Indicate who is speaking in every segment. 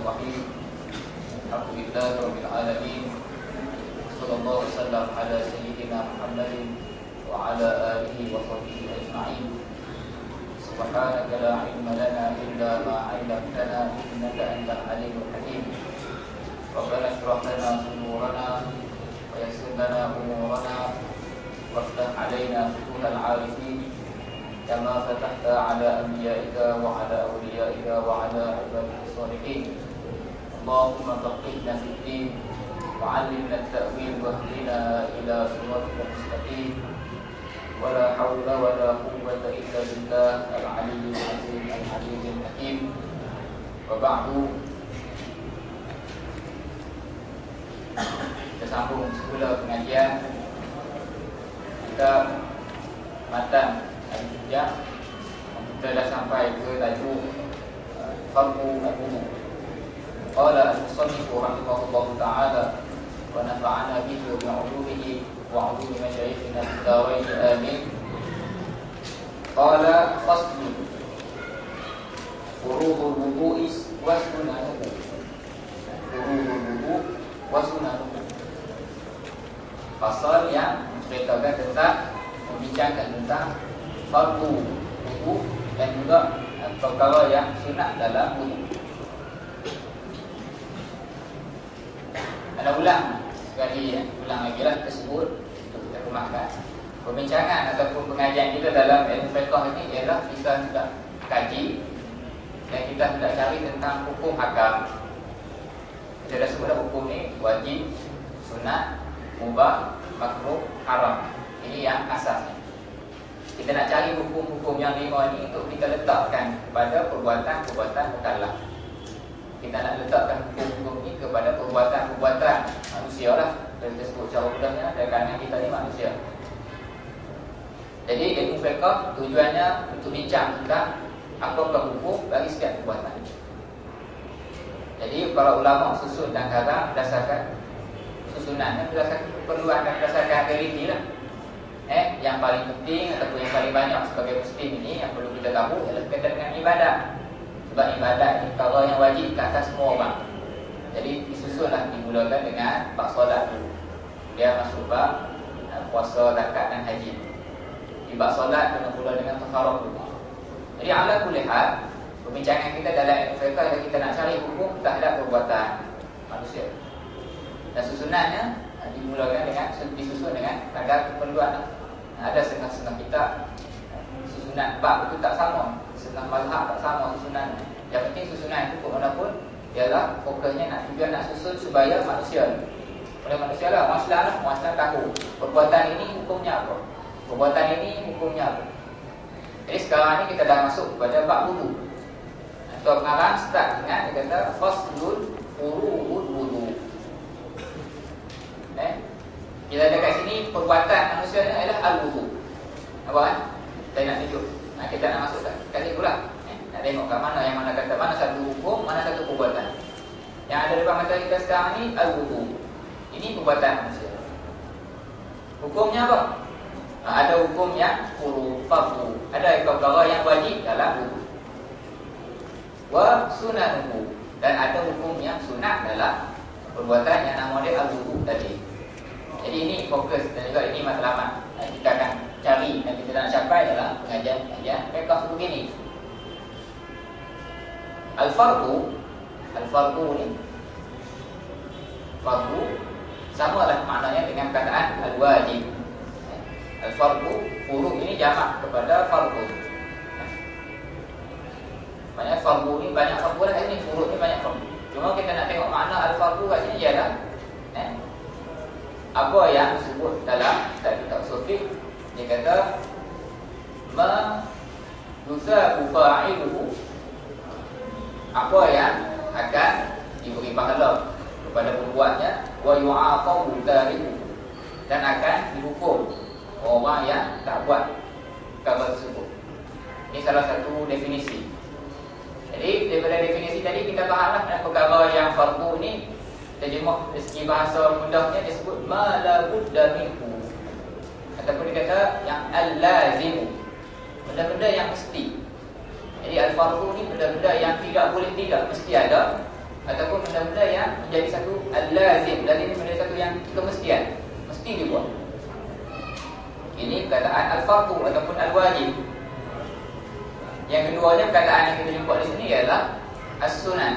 Speaker 1: Bismillahirrahmanirrahim. Alhamdulillahirabbil alamin. Sallallahu alaihi wasallam ala sayyidina Muhammadin wa ala alihi wa sahbihi ajma'in. Subhanaka la ilma lana illa ma 'allamtana innaka antal alimul hakim. Rabbana shrah lana sadrana wa yassir lana umurana waftah 'alaina futuhal 'arifin kama fatahta 'ala anbiya'ika wa 'ala awliya'ika wa 'ala 'ibadika shalihin. Allahumma faqihna fid din wa 'allimna at-ta'wil wa hdina ila siratal mustaqim. Wa la haula wa la quwwata illa billah al-'aliyyil 'azim al-'aliyyil hakim. Wa ba'du. Kita sambung semula pengajian kita matan al-hujjah. Kita dah sampai ke tajuk fardu al-wudu. Qala al-musannif rahimahullahu ta'ala wa nafa'ana bihi wa bi'ulumihi wa 'ulumi masyayikhina fid-darain amin. Qala faslun furudul wudu'i wa sunanuhu. Furudul wudu' wa sunanuhu. Pasal yang menceritakan tentang, membincangkan tentang fardu wudu dan juga perkara yang sunat dalam wudu. Ada ulang sekali ya, ulang lagi lah tersebut untuk kita kemaskan. Perbincangan ataupun pengajian kita dalam ilmu fiqh ini ialah kita sudah kaji dan kita sudah cari tentang hukum hakam. Kita dah sebut hukum ni wajib, sunat, mubah, makruh, haram. Ini yang asasnya. Kita nak cari hukum-hukum yang 5 ni untuk kita letakkan kepada perbuatan-perbuatan mukallaf. Kita nak letakkan hukum-hukum ni kepada perbuatan-perbuatan manusia lah. Kita sebut secara mudahnya, kerana kita ni manusia. Jadi ilmu fiqh tujuannya untuk bincang tentang apakah hukum bagi setiap perbuatan. Jadi para ulama susun dan karang berdasarkan susunannya, berdasarkan keperluan dan berdasarkan realiti lah. Yang paling penting ataupun yang paling banyak sebagai muslim ini yang perlu kita tahu ialah berkaitan dengan ibadah. Sebab ibadah ini perkara yang wajib ke atas semua orang. Jadi disusunlah, dimulakan dengan bab solat dulu. Dia masuk bab puasa, zakat dan haji. Di bab solat kena mula dengan taharah dulu. Jadi ala kulli hal, perbincangan kita dalam ilmu fiqh adalah kita nak cari hukum terhadap perbuatan manusia. Dan susunannya dimulakan dengan, disusun dengan kadar keperluan. Ada setengah-setengah kitab susunan bab itu tak sama, setengah mazhab tak sama susunan. Yang penting susunan itu pun ialah fokusnya tujuan nak susun supaya manusia, oleh manusia lah, manusia tahu perbuatan ini hukumnya apa, perbuatan ini hukumnya apa. Jadi sekarang ni kita dah masuk kepada bab wudu. Tuan pengarang start dengan dia kata faslul furudul wudu. Kita ada kat sini perbuatan manusia ni adalah al-wudu. Apa kan? Saya nak tunjuk. Kita nak masukkan. Kali pula. Nak tengok kat mana yang mana kata mana satu hukum, mana satu perbuatan. Yang ada depan mata kita sekarang ni al-wudu. Ini perbuatan manusia. Hukumnya apa? Ada hukum yang fardu. Ada perkara yang wajib dalam wudu. Wa sunanuhu. Dan ada hukum yang sunat dalam perbuatan yang nama dia al-wudu tadi. Jadi ini fokus dan juga ini matlamat kita akan cari dan kita nak capai dalam pengajian fiqh begini. Al-fardu ni fardu samalah maknanya dengan perkataan al-wajib. Al-fardu, furud ini jamak kepada fardu. Banyak fardu ni banyak fardu lah, ini furud ni banyak fardu. Cuma kita nak tengok makna al-fardu kat sini ialah apa yang disebut dalam kitab usul. Dia kata ma yusabu fa'iluhu, apa yang akan diberi pahala kepada pembuatnya, wa yu'aqabu tariku, dan akan dihukum orang yang tak buat perkara tersebut. Ini salah satu definisi. Jadi daripada definisi tadi kita fahamlah perkara yang fardu ni, terjemah dari segi bahasa mudahnya disebut ma la budda minhu, ataupun dikata yang al-lazimu, benda-benda yang mesti. Jadi al-fardu ni benda-benda yang tidak boleh tidak, mesti ada. ataupun benda-benda yang menjadi satu al-lazim. Lazim menjadi satu yang kemestian, mesti dibuat. Ini perkataan al-fardu ataupun al-wajib. Yang keduanya perkataan yang kita jumpa di sini ialah as-sunan.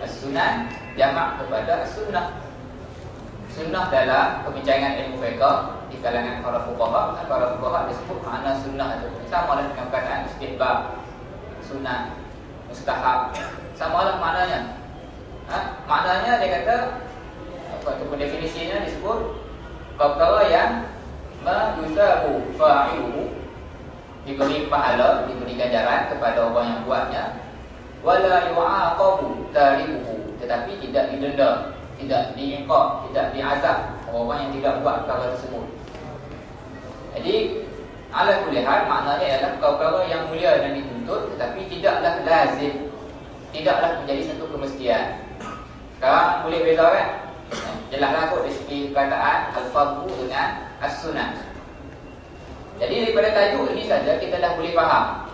Speaker 1: As-sunan jamak kepada as-sunnah. Sunnah dalam perbincangan ilmu fiqh di kalangan para fuqaha disebut makna sunnah itu sama dengan perkataan istihbab, sunnah, mustahab. Samalah maknanya. Maknanya dia kata ataupun definisinya disebut perkara yang yusabu fa'iluhu, diberi pahala, diberi ganjaran kepada orang yang buatnya, wala yu'aqabu taribuhu, tetapi tidak didenda, tidak diiqab, tidak diazab orang yang tidak buat perkara tersebut. Jadi ala kulli hal maknanya ialah perkara yang mulia dan dituntut tetapi tidaklah lazim, tidaklah menjadi satu kemestian. Sekarang boleh beza kan? Jelaslah kot dari segi perkataan al-fardu dengan as-sunnah. Jadi daripada tajuk ini saja kita dah boleh faham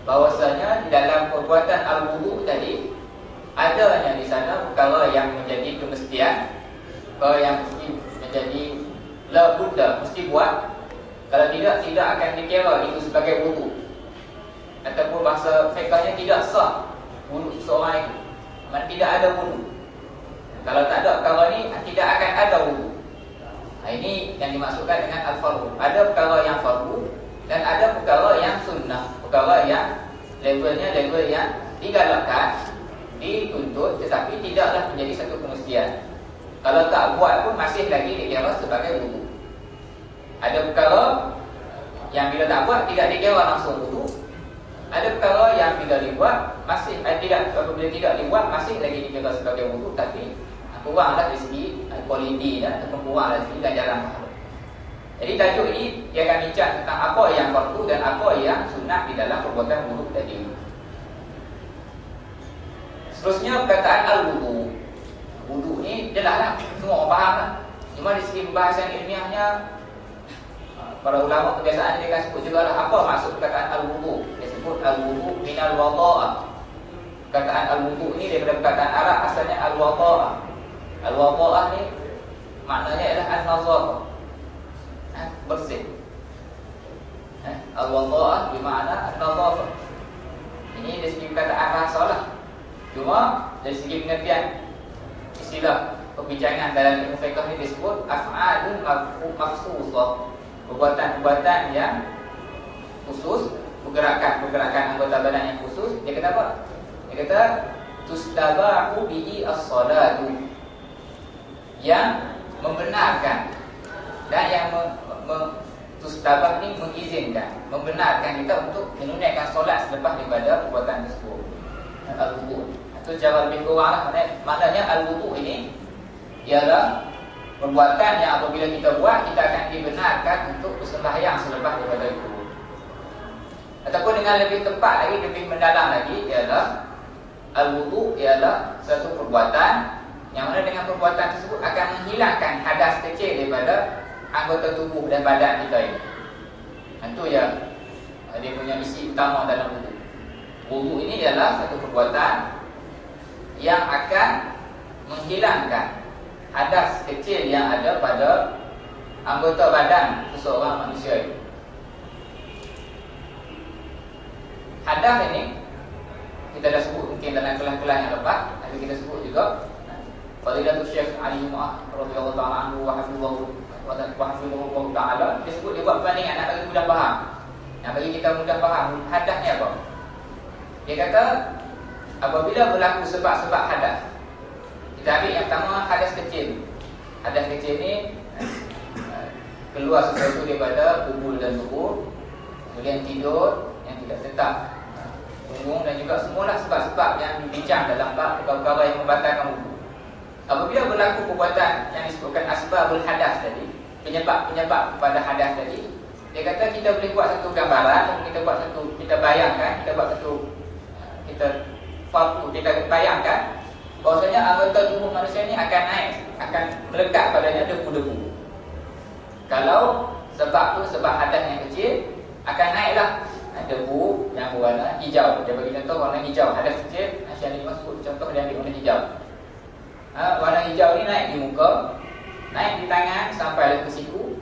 Speaker 1: bahawasanya di dalam perbuatan al-wudu tadi adanya di sana perkara yang menjadi kemestian, perkara yang mesti menjadi la budda, mesti buat. Kalau tidak akan dikira itu sebagai wudu. Ataupun bahasa fiqhnya tidak sah wudu seseorang itu. Maksudnya tidak ada wudu. Kalau tak ada perkara ni tidak akan ada wudu. Ini yang dimaksudkan dengan al-fardu. Ada perkara yang fardu dan ada perkara yang sunnah, perkara yang levelnya level yang digalakkan, dituntut tetapi tidaklah menjadi satu kemestian. Kalau tak buat pun masih lagi dikira sebagai wudu. Ada perkara yang bila tak buat tidak dikira langsung wudu. Ada perkara yang bila dibuat masih bila tidak dibuat masih lagi dikira sebagai wudu, tapi kuranglah dari segi kualiti dan ataupun kuranglah dari segi ganjaran pahala. Jadi tajuk ini dia akan bincang tentang apa yang fardu dan apa yang sunat di dalam perbuatan wudu tadi. Seterusnya perkataan al-wudu. Wudu ni jelaslah semua orang faham lah. Cuma dari segi pembahasan ilmiahnya para ulama kebiasaan dia akan sebut juga lah apa maksud perkataan al-wudu. Dia sebut al-wudu minal wada'ah. Perkataan al-wudu ni daripada perkataan Arab asalnya al-wada'ah. Al-wada'ah ni maknanya ialah an-nazafah, bersih. Al-wada'ah bermakna an-nazafah. Ini dari segi perkataan bahasa lah. Cuma dari segi pengertian istilah perbincangan dalam ilmu fiqh ni disebut af'alun makhsusah, perbuatan-perbuatan yang khusus, pergerakan anggota badan yang khusus. Dia kata apa? Dia kata tustabahu bihi as-salatu, yang membenarkan dan yang tustabah ni mengizinkan, membenarkan kita untuk menunaikan solat selepas daripada perbuatan tersebut. Al-wudu itu cara lebih kurang lah. Maknanya al-wudu ini ialah perbuatan yang apabila kita buat kita akan dibenarkan untuk bersembahyang selepas daripada itu. Ataupun dengan lebih tepat lagi, lebih mendalam lagi, ialah al-wudu ialah satu perbuatan yang mana dengan perbuatan tersebut akan menghilangkan hadas kecil daripada anggota tubuh dan badan kita ini. Itu ya dia punya isi utama dalam wudu. Wudu ini ialah satu perbuatan yang akan menghilangkan hadas kecil yang ada pada anggota badan seseorang manusia itu. Hadas ini kita dah sebut mungkin dalam kelas-kelas yang lepas, tapi kita sebut juga Fadilatul Syekh Ali Jumaah radhiyallahu ta'ala anhu wa hafizahullah ta'ala, dia sebut dia buat perbandingan nak bagi mudah faham. Nak bagi kita mudah faham hadas ni apa. Dia kata apabila berlaku sebab-sebab hadas, kita ambil yang pertama hadas kecil. Hadas kecil ni keluar sesuatu daripada kubul dan dubur, kemudian tidur yang tidak tetap, punggung, dan juga semualah sebab-sebab yang dibincang dalam bab perkara yang membatalkan wudu. Apabila berlaku perbuatan yang disebutkan asbabul hadas tadi, penyebab-penyebab kepada hadas tadi, dia kata kita boleh buat satu gambaran, kita bayangkan, kita bayangkan bahawasanya anggota tubuh manusia ini akan naik, akan melekat padanya debu-debu. Kalau sebab tu sebab hadas yang kecil, akan naiklah debu yang berwarna hijau. Dia bagi contoh warna hijau, hadas kecil, Syekh Ali masuk contoh dia ambil warna hijau. Warna hijau ni naik di muka, naik di tangan sampailah ke siku,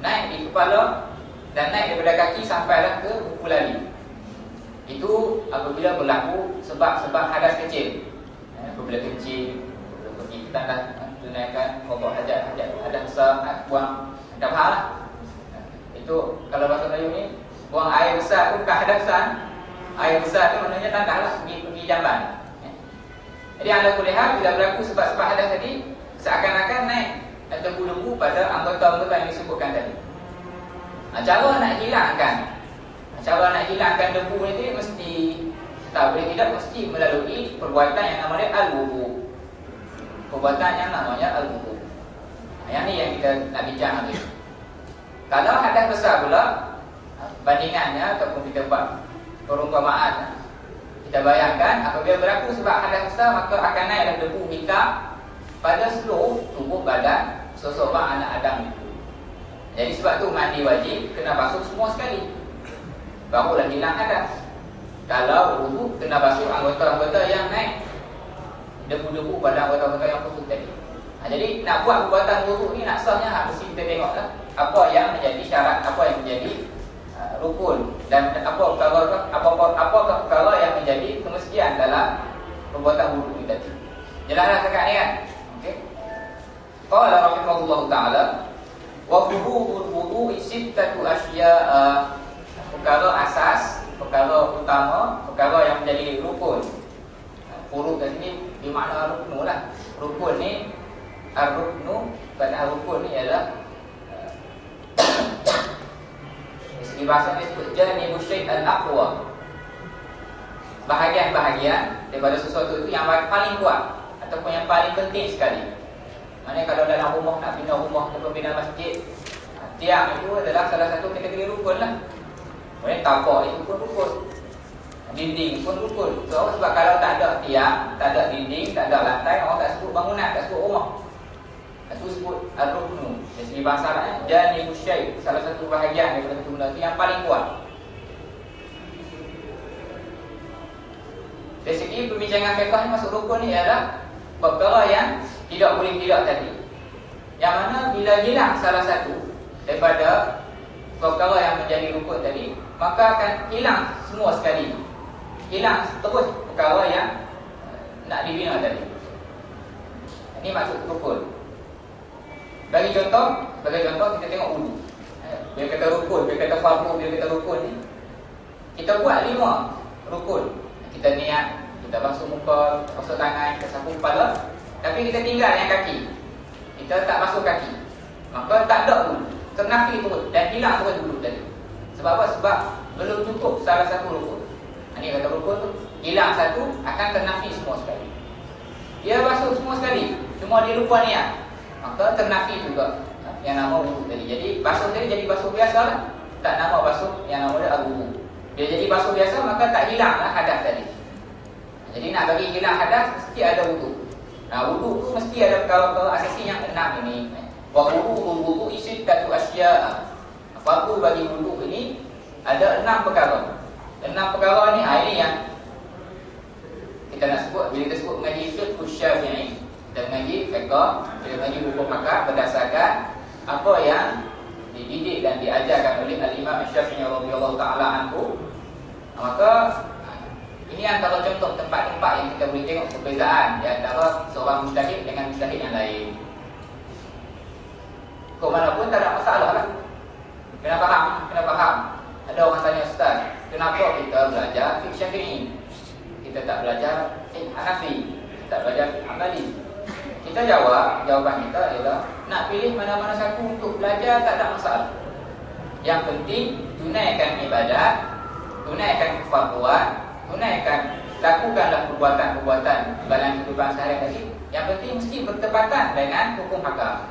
Speaker 1: naik di kepala, dan naik daripada kaki sampailah ke buku lali. Itu apabila berlaku sebab-sebab hadas kecil. Apabila kecil, apabila pergi ke tandas, tunaikan pokok hajat, hadas besar, buang, tak faham lah. Itu kalau bahasa Melayu ni, buang air besar tu bukan hadas besar. Air besar tu maknanya tandas lah, pergi jamban. Jadi anda boleh lihat bila berlaku sebab-sebab hadas tadi, seakan-akan naik debu-debu pada anggota-anggota yang disebutkan tadi. Cara nak hilangkan debu ni mesti, tak boleh tidak, mesti melalui perbuatan yang namanya al-wudu. Perbuatan yang namanya al-wudu. Yang ni yang kita nak bincang lagi. Kalau hadas besar pula, bandingannya ataupun kita buat perumpamaan, kita bayangkan apabila berlaku sebab hadas besar, maka akan naiklah debu hitam pada seluruh tubuh badan seseorang anak Adam itu. Jadi sebab tu mandi wajib kena basuh semua sekali, barulah hilang hadas. Kalau wudu kena basuh anggota-anggota yang naik debu-debu pada anggota-anggota yang khusus tadi. Jadi nak buat perbuatan wudu ni nak sahnya mesti kita tengoklah apa yang menjadi syarat, apa yang menjadi rukun, dan apakah perkara yang menjadi kemestian dalam perbuatan wudu ini tadi. Jelaslah sekarang ni kan? Okey. Qala rahimahullahu taala wa furudul wudu sittatu asya'a. Perkara asas, perkara utama, perkara yang menjadi rukun. Furud kat sini bermakna rukun lah. Rukun ni ar-ruknu, pada rukun ni ialah di bahasa ni disebut janibu syai' al-aqwa. Bahagian-bahagian daripada sesuatu itu yang paling kuat ataupun yang paling penting sekali. Maknanya kalau dalam rumah nak bina rumah ataupun bina masjid, tiang itu adalah salah satu kategori rukun lah. Kemudian tapak itu pun rukun, dinding pun rukun. Sebab kalau tak ada tiang, tak ada dinding, tak ada lantai, orang tak sebut bangunan, tak sebut rumah. Itu disebut ar-ruknu. Dari segi bahasa Arabnya, janibu syai', salah satu bahagian daripada satu benda itu yang paling kuat. Dari segi perbincangan fiqh ni, masuk rukun ni adalah perkara yang tidak boleh tidak tadi. Yang mana bila hilang salah satu daripada perkara yang menjadi rukun tadi, maka akan hilang semua sekali. Hilang terus perkara yang nak dibina tadi. Ini maksud rukun. Bagi contoh kita tengok wudu. Bila kata rukun, bila kata fardu, bila kata rukun ni, kita buat 5 rukun. Kita niat, kita basuh muka, basuh tangan, kita sapu kepala, tapi kita tinggal yang kaki. Kita tak basuh kaki, maka tak ada wudu, ternafi turut dan hilang terus wudu tadi. Sebab apa? Sebab belum cukup salah satu rukun. Ini kata rukun tu, hilang satu akan ternafi semua sekali. Dia basuh semua sekali, cuma dia lupa niat, maka ternafi juga yang nama wudu tadi. Jadi basuh tadi jadi basuh biasa lah, tak nama basuh yang nama dia al-wudu. Dia jadi basuh biasa, maka tak hilanglah hadas tadi. Jadi nak bagi hilang hadas mesti ada wudu. Nah, wudu tu mesti ada perkara-perkara asasi yang 6 ini. Wa wudu sittatu asya'a. Fardu bagi wudu ini ada 6 perkara. 6 perkara ni ini yang kita nak sebut bila kita sebut mengaji fiqh Syafi'i. Kita mengaji fiqh, kita mengaji hukum akad berdasarkan apa yang dididik dan diajarkan oleh Al-Imam Syafi'i radhiyallahu taala anhu. Maka ini antara contoh tempat-tempat yang kita boleh tengok perbezaan di antara seorang mujtahid dengan mujtahid yang lain. Kau mana pun tak ada masalah lah. Kena faham. Ada orang tanya, Ustaz, kenapa kita belajar fiqh Syafi'i? Kita tak belajar fiqh Hanafi, tak belajar fiqh Hanbali. Kita jawaban kita ialah nak pilih mana-mana satu untuk belajar tak ada masalah. Yang penting tunaikan ibadat, tunaikan kefarduan, lakukanlah perbuatan-perbuatan dalam kehidupan sehari-hari. Yang penting mesti bertepatan dengan hukum hakam.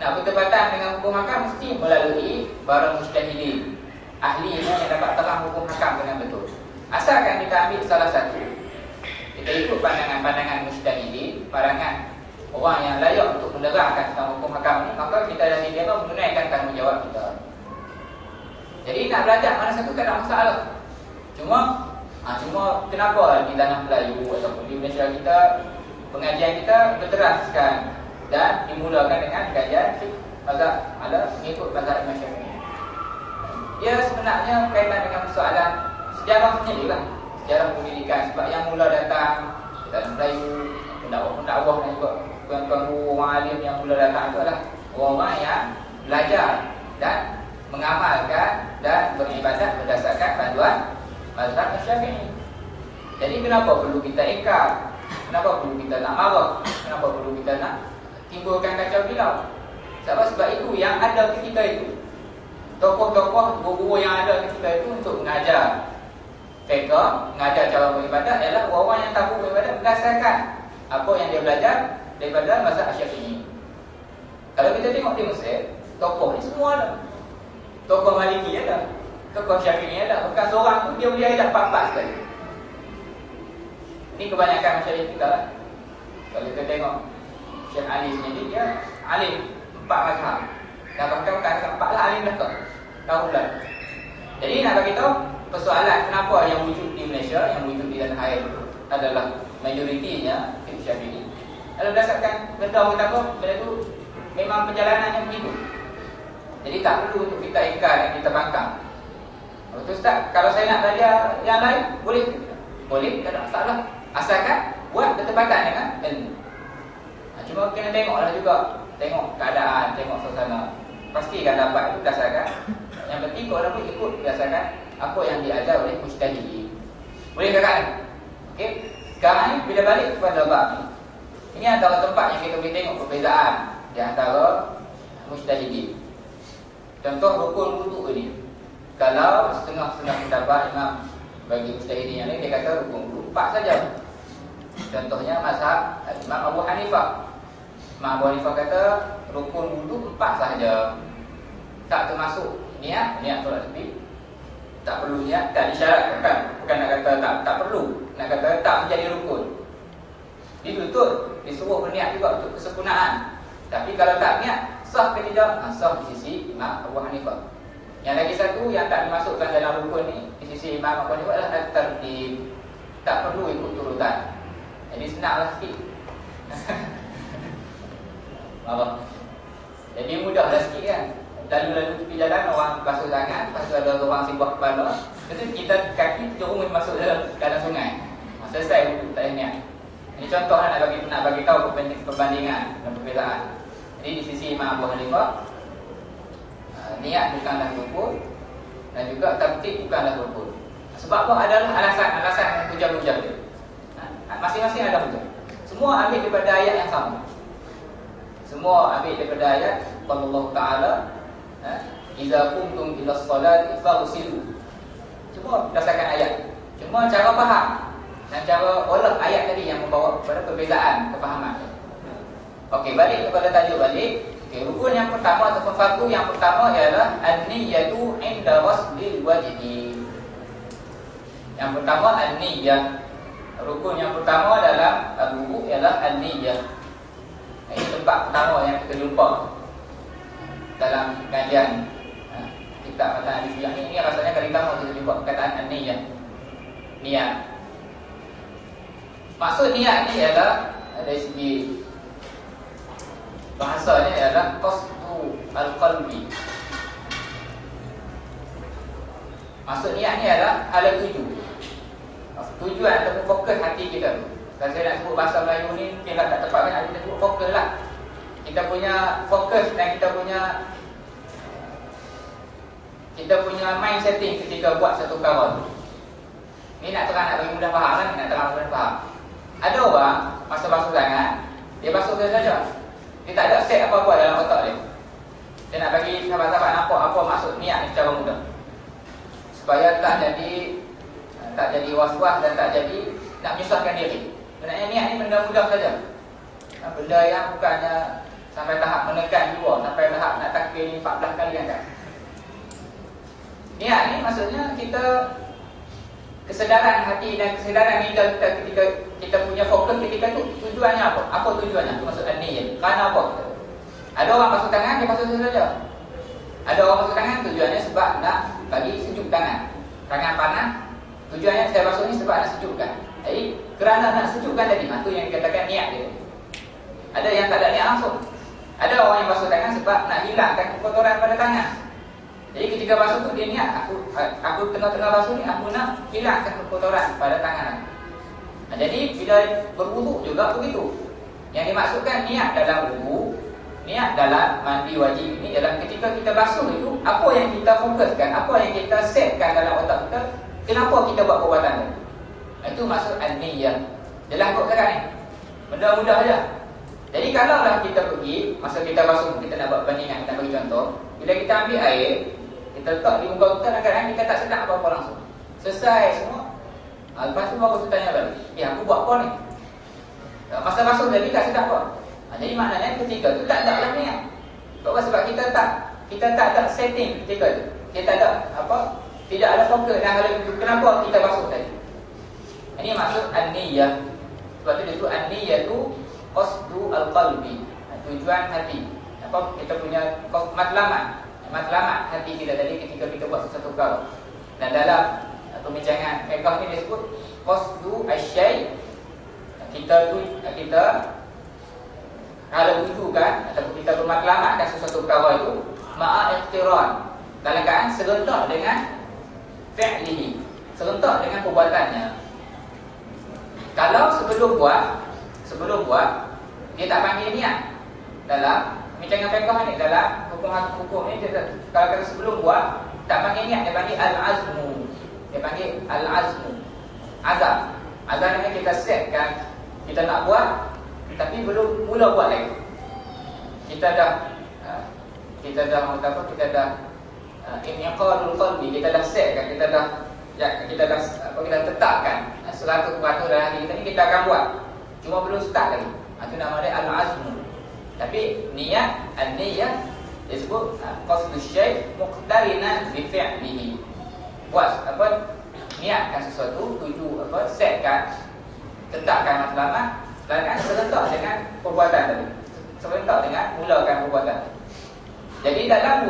Speaker 1: Nak bertepatan dengan hukum hakam mesti melalui para mujtahidin, ahli ilmu yang dapat terang hukum hakam dengan betul. Asalkan kita ambil salah satu, kita ikut pandangan-pandangan mujtahidin, pandangan orang yang layak untuk menerangkan tentang hukum hakam ini, maka kita dah diberi menunaikan tanggungjawab kita. Jadi nak belajar mana satu tak ada masalah. Cuma kenapa di tanah Melayu ataupun di Malaysia kita pengajian kita berteraskan dan dimulakan dengan kajian mazhab ada mengikut mazhab Imam Syafi'i. Ia sebenarnya berkaitan dengan persoalan sejarah sendiri lah, sejarah pendidikan. Sebab yang mula datang dalam Melayu, pendakwah dan juga tuan-tuan orang alim yang mula datang itu adalah orang yang belajar dan mengamalkan dan beribadat berdasarkan panduan mazhab Syafi'i. Jadi kenapa perlu kita ingkar? Kenapa perlu kita nak marah? Kenapa perlu kita nak timbulkan kacau bilau? Sebab itu yang ada ketika itu, tokoh-tokoh guru yang ada ketika itu untuk mengajar fiqh, mengajar cara beribadat ialah orang yang tahu beribadat berdasarkan apa yang dia belajar daripada mazhab Syafi'i. Kalau kita tengok di Mesir, tokoh ni semua ada. Tokoh Maliki ada, tokoh Syafi'i ada. Bukan seorang tu dia boleh ada 4 sekali. Ini kebanyakan masyarakat kita lah. Kalau kita tengok Syekh Ali sendiri, dia alim 4 mazhab. Dan bahkan bukan 4 lah, alim belakang. Tahu lah. Jadi nak bagi tahu persoalan kenapa yang wujud di Malaysia, yang wujud di tanah air adalah majoritinya fiqh Syafi'i. Kalau berdasarkan benda kita apa, benda itu memang perjalanan yang begitu. Jadi tak perlu untuk kita ingkar dan kita bangkang. Betul Ustaz, kalau saya nak belajar yang lain, boleh? Boleh, tak ada masalah. Asalkan buat bertepatan dengan ilmu. Cuma kena tengoklah juga, tengok keadaan, tengok suasana. Pastikan dapat itu berdasarkan. Yang penting kalau dapat ikut berdasarkan apa yang diajar oleh mujtahidin. Boleh kakak? Okey. Sekarang ni bila balik kepada bab ni, ini antara tempat yang kita boleh tengok perbezaan di antara mujtahidin. Contoh rukun wudu ini. Kalau setengah-setengah pendapat Imam bagi mujtahidin yang lain, dia kata rukun wudu 4 saja. Contohnya mazhab Imam Abu Hanifah. Imam Abu Hanifah kata rukun wudu 4 sahaja. Tak termasuk niat tolak tepi. Tak perlu niat, tak disyaratkan. Bukan nak kata tak perlu, nak kata tak menjadi rukun. Dituntut, disuruh berniat juga untuk kesempurnaan. Tapi kalau tak niat, sah ke tidak? Sah di sisi Imam Abu Hanifah. Yang lagi satu yang tak dimasukkan dalam rukun ni di sisi Imam Abu Hanifah adalah at-tartib. Tak perlu ikut turutan. Jadi senanglah sikit. Apa? Jadi mudahlah sikit kan. Lalu-lalu tepi jalan orang basuh tangan, lepas tu ada orang simbah kepala, lepas tu kita kaki terus masuk dalam sungai. Selesai wuduk, tak ada niat. Ini contoh nak bagi tahu perbandingan dan perbezaan. Jadi di sisi Imam Abu Hanifah, niat bukanlah rukun dan juga tertib bukanlah rukun. Sebab apa? Adalah alasan yang hujah-hujah dia. Masing-masing ada hujah. Semua ambil daripada ayat yang sama. Semua ambil daripada ayat Allah Ta'ala, Iza kumtum ila salati faghsilu. Semua berdasarkan ayat. Cuma cara faham dan cara olah ayat tadi yang membawa kepada perbezaan kefahaman. Okey, balik kepada tajuk balik. Okey, rukun yang pertama ataupun fardu yang pertama ialah an-niyyatu 'inda ghaslil wajhi. Yang pertama an-niyyah. Rukun yang pertama dalam wudu ialah an-niyyah. Ini tempat pertama yang kita jumpa dalam kajian kitab matan hadis yang ini rasanya kali pertama kita jumpa perkataan an-niyyah. Niat. Maksud niat ni ialah dari segi bahasanya ialah qasdu al-qalbi. Maksud niat ni adalah ala tujuan ataupun fokus hati kita tu. Kalau saya nak sebut bahasa Melayu ni mungkin tak tepat kan, kita sebut fokus lah. Kita punya fokus dan kita punya mind setting ketika buat satu perkara tu. Ni nak bagi mudah faham kan, nak terang mudah faham. Ada orang masa basuh tangan, dia basuh saja. Dia tak ada set apa-apa dalam otak dia. Saya nak bagi sahabat-sahabat nampak apa maksud niat ni secara mudah. Supaya tak jadi was-was dan tak jadi nak menyusahkan diri. Sebenarnya niat ni benda mudah saja. Benda yang bukannya sampai tahap menekan jiwa, sampai tahap nak takbir ni 14 kali kan. Niat ni maksudnya kita kesedaran hati dan kesedaran minda kita ketika kita punya fokus ketika tu tujuannya apa? Apa tujuannya? Itu maksud niat. Kerana apa? Ada orang basuh tangan, dia basuh saja. Ada orang basuh tangan tujuannya sebab nak bagi sejuk tangan. Tangan panas, tujuannya saya basuh ni sebab nak sejukkan. Jadi kerana nak sejukkan tadi, itu yang dikatakan niat dia. Ada yang tak ada niat langsung. Ada orang yang basuh tangan sebab nak hilangkan kotoran pada tangan. Jadi ketika basuh tu dia niat, aku tengah basuh ni, aku nak hilangkan kotoran pada tangan. Jadi bila berwuduk juga begitu. Yang dimaksudkan niat dalam wudu, niat dalam mandi wajib ini dalam ketika kita basuh itu, apa yang kita fokuskan, apa yang kita setkan dalam otak kita, kenapa kita buat perbuatan itu. Itu maksud an-niyah. Jelas kok sekarang ni? Mudah-mudah je. Jadi kalaulah kita pergi, masa kita basuh, kita nak buat bandingan, kita bagi contoh, bila kita ambil air, kita letak di muka kita, kadang-kadang kita tak sedap apa-apa langsung. Selesai semua. Lepas tu baru kita tanya balik, aku buat apa ni? Masa basuh tadi tak sedap apa? Jadi maknanya ketika tu tak ada lah niat. Sebab kita tak ada setting ketika tu. Kita tak ada apa? Tidak ada fokus dan hal itu. Kenapa kita basuh tadi? Ini maksud an-niyah. Sebab tu dia tu an-niyah tu qasdu al-qalbi, tujuan hati. Apa kita punya matlamat hati kita tadi ketika kita buat sesuatu perkara. Dan dalam pembincangan fiqh ni disebut qasdu asy-syai'. Kita kalau tujukan ataupun kita bermatlamatkan sesuatu perkara itu ma'a iqtiran, dalam keadaan serentak dengan fi'lihi, serentak dengan perbuatannya. Kalau sebelum buat dia tak panggil niat. Dalam bincang fiqh ni, dalam hukum ni, kalau sebelum buat tak panggil niat, dia panggil al-azmu. Dia panggil al-azmu. Azam ni kita setkan, kita nak buat tapi belum mula buat lagi. Kita dah inqadul qalbi, kita dah setkan, kita dah tetapkan selaku perkara dalam hati kita ni, kita akan buat. Cuma belum start lagi. Itu nama dia al-azmu. Tapi niat, an-niyah disebut qasdu syai' muqtarinan bi fi'lihi. Buat niatkan sesuatu, tuju setkan, tetapkan matlamat, dan serentak dengan perbuatan tadi. Serentak dengan mulakan perbuatan. Jadi dalam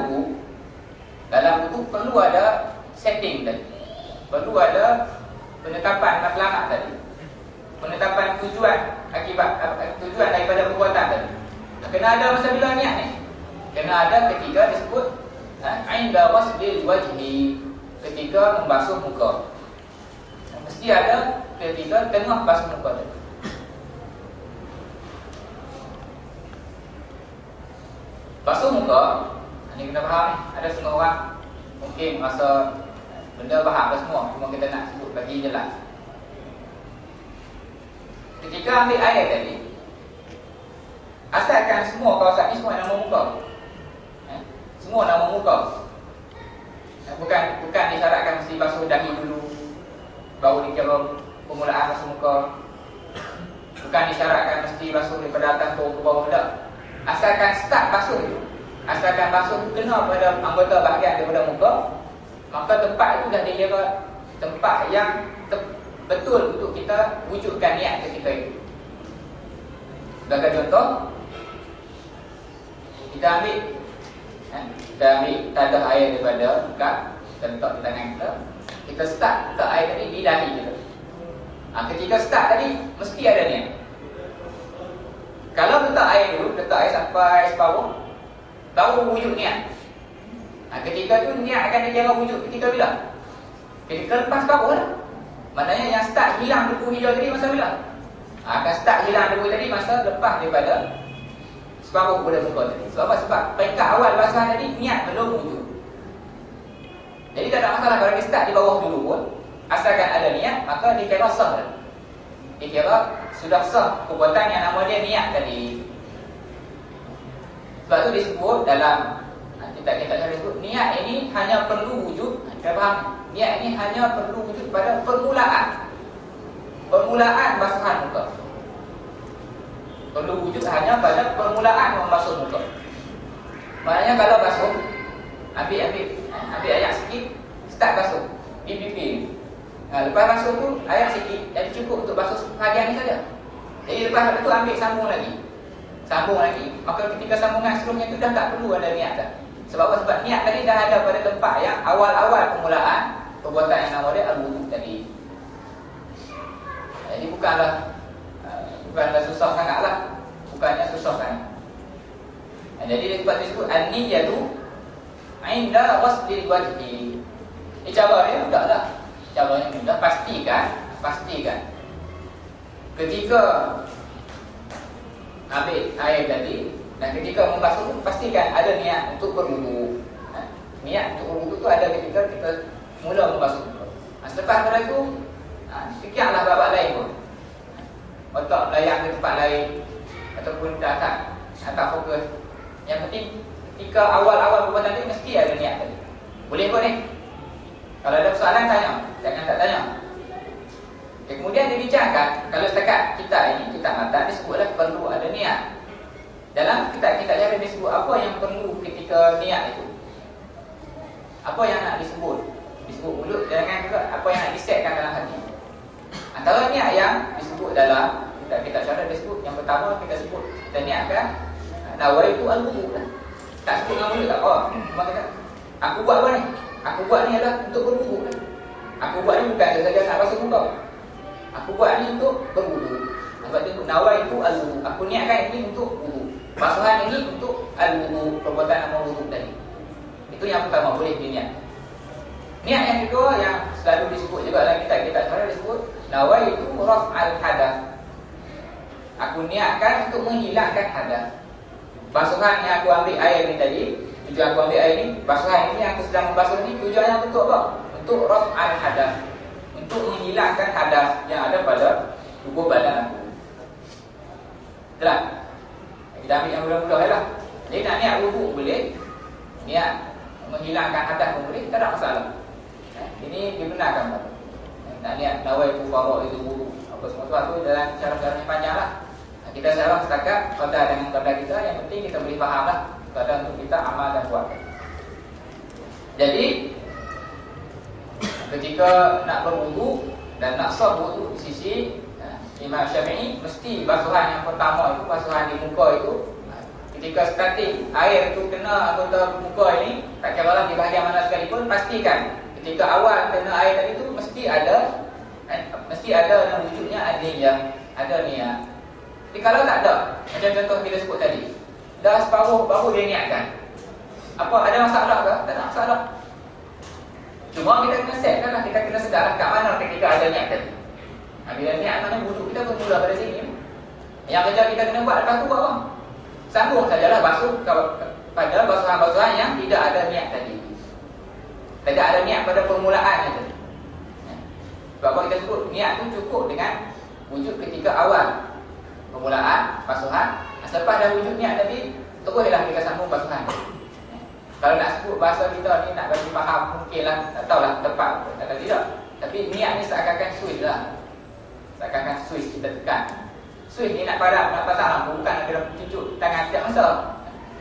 Speaker 1: wudu perlu ada setting tadi. Perlu ada penetapan matlamat tadi. Penetapan tujuan daripada perbuatan tadi. Kena ada masa bila niat ni. Kena ada ketika disebut inda wasdil wajhi, ketika membasuh muka. Mesti ada ketika tengah basuh muka tadi. Basuh muka, ini kena faham ni. Ada setengah orang mungkin rasa benda faham dah semua, cuma kita nak sebut bagi jelas. Ketika ambil air tadi, asalkan semua kawasan ni semua nama muka. Semua nama muka. Bukan disyaratkan mesti basuh dahi dulu baru dikira permulaan basuh muka. Bukan disyaratkan mesti basuh daripada atas turun ke bawah, tak. Asalkan start basuh itu, asalkan basuh kena pada anggota bahagian daripada muka, maka tempat itu dah dikira tempat yang betul untuk kita wujudkan niat ketika itu. Sebagai contoh, kita ambil tadah air daripada muka, kita letak di tangan kita. Kita start letak air tadi di dahi kita. Ketika start tadi mesti ada niat. Kalau letak air dulu, letak air sampai separuh, baru wujud niat. Ketika tu niat akan dikira wujud ketika bila? Ketika lepas separuh lah. Maknanya yang start hilang debu hijau tadi masa bila? Akan start hilang debu tadi masa lepas daripada separuh pada muka tadi. Sebab peringkat awal basahan tadi niat belum wujud. Jadi tak ada masalah kalau dia start di bawah dulu pun, asalkan ada niat, maka dikira sah dah. Dikira sudah sah perbuatan yang nama dia niat tadi. Sebab tu disebut dalam kita disebut niat ini hanya perlu wujud. Kita faham? Niat ini hanya perlu wujud pada permulaan basahan muka. Perlu wujud hanya pada permulaan membasuh muka. Maknanya kalau basuh, ambil air sikit, start basuh di pipi ni. Lepas basuh tu air sikit, jadi cukup untuk basuh bahagian ni saja. Jadi lepas itu ambil sambung lagi. Maka ketika sambungan seterusnya tu dah tak perlu ada niat dah. Sebab niat tadi dah ada pada tempat yang awal-awal permulaan perbuatan yang nama dia al-wudu tadi. Jadi bukanlah susah sangatlah. Bukannya susah sangat. Jadi sebab disebut an-niyatu 'inda wasdil wajhi. Caranya mudahlah. Caranya mudah, pastikan. Ketika ambil air tadi dan ketika membasuh, pastikan ada niat untuk berwudu. Niat untuk berwudu tu ada ketika kita mula membasuh. Selepas pada itu, fikirlah bab lain pun. Otak layang ke tempat lain ataupun tak fokus. Yang penting ketika awal-awal perbuatan tadi mesti ada niat tadi. Boleh kot ni? Kalau ada persoalan tanya, jangan tak tanya. Kemudian dibincangkan, kalau setakat kita mata disebutlah perlu ada niat. Dalam kitab-kitab cara disebut apa yang perlu ketika niat itu. Apa yang nak disebut mulut, jangan juga apa yang nak disetkan dalam hati. Antara niat yang disebut dalam kitab-kitab cara disebut, yang pertama kita sebut, kita niatkan nawaitu al-wudu lah. Tak sebut dengan mulut tak apa. Cuma kata, aku buat apa ni? Aku buat ni adalah untuk berwudu lah. Aku buat ni bukan saja nak basuh muka. Aku buat ni untuk berwudu. Sebab itu nawaitu al-wudu. Aku niatkan ini untuk wudu. Basuhan ini untuk al-wudu, perbuatan amal wudu tadi. Itu yang pertama, boleh diniat. Niat yang kedua yang selalu disebut juga dalam kitab-kitab cara disebut nawaitu raf'al hadath. Aku niatkan untuk menghilangkan hadath. Basuhan yang aku ambil air ni tadi, tujuan aku ambil air ni, basuhan ini yang aku sedang membasuh ni, tujuannya untuk apa? Untuk raf'al hadath, untuk menghilangkan hadath yang ada pada tubuh badan aku. Betul? Kita ambil yang mudah-mudah lah. Jadi nak niat wudu boleh, niat menghilangkan hadath pun boleh, tak ada masalah. Ini dibenarkan. Nak niat nawaitu faraidu wudu, apa semua tu dalam cara-cara yang panjang lah. Kita sarah setakat qadar dengan qadar kita, yang penting kita boleh faham lah qadar untuk kita amal dan buat. Jadi ketika nak berwudu dan nak sah wudu di sisi Imam Syafi'i, mesti basuhan yang pertama itu, basuhan di muka itu, ketika starting air itu kena anggota muka ini, tak kira lah di bahagian mana sekalipun, pastikan ketika awal kena air tadi itu mesti ada dalam wujudnya ada niat. Jadi kalau tak ada, macam contoh kita sebut tadi, dah separuh baru dia niatkan, apa ada masalah ke? Tak ada masalah. Cuma kita kena setkan lah, kita kena sedar kat mana ketika ada niat tadi. Bila niat mana wuduk kita bermula pada sini. Yang kerja kita kena buat lepas tu buat apa? Sambung sajalah basuh pada basuhan-basuhan yang tidak ada niat tadi. Tidak ada niat pada permulaannya tadi. Sebab apa kita sebut niat tu cukup dengan wujud ketika awal permulaan basuhan. Selepas dah wujud niat tadi, teruslah kita sambung basuhan. Kalau nak sebut bahasa kita ni nak bagi faham, mungkinlah tak tahulah tepat atau tidak. Tapi niat ni seakan-akan switch lah. Seakan-akan switch kita tekan. Switch ni nak padam, nak pasang lampu, bukan nak kena cucuk tangan setiap masa.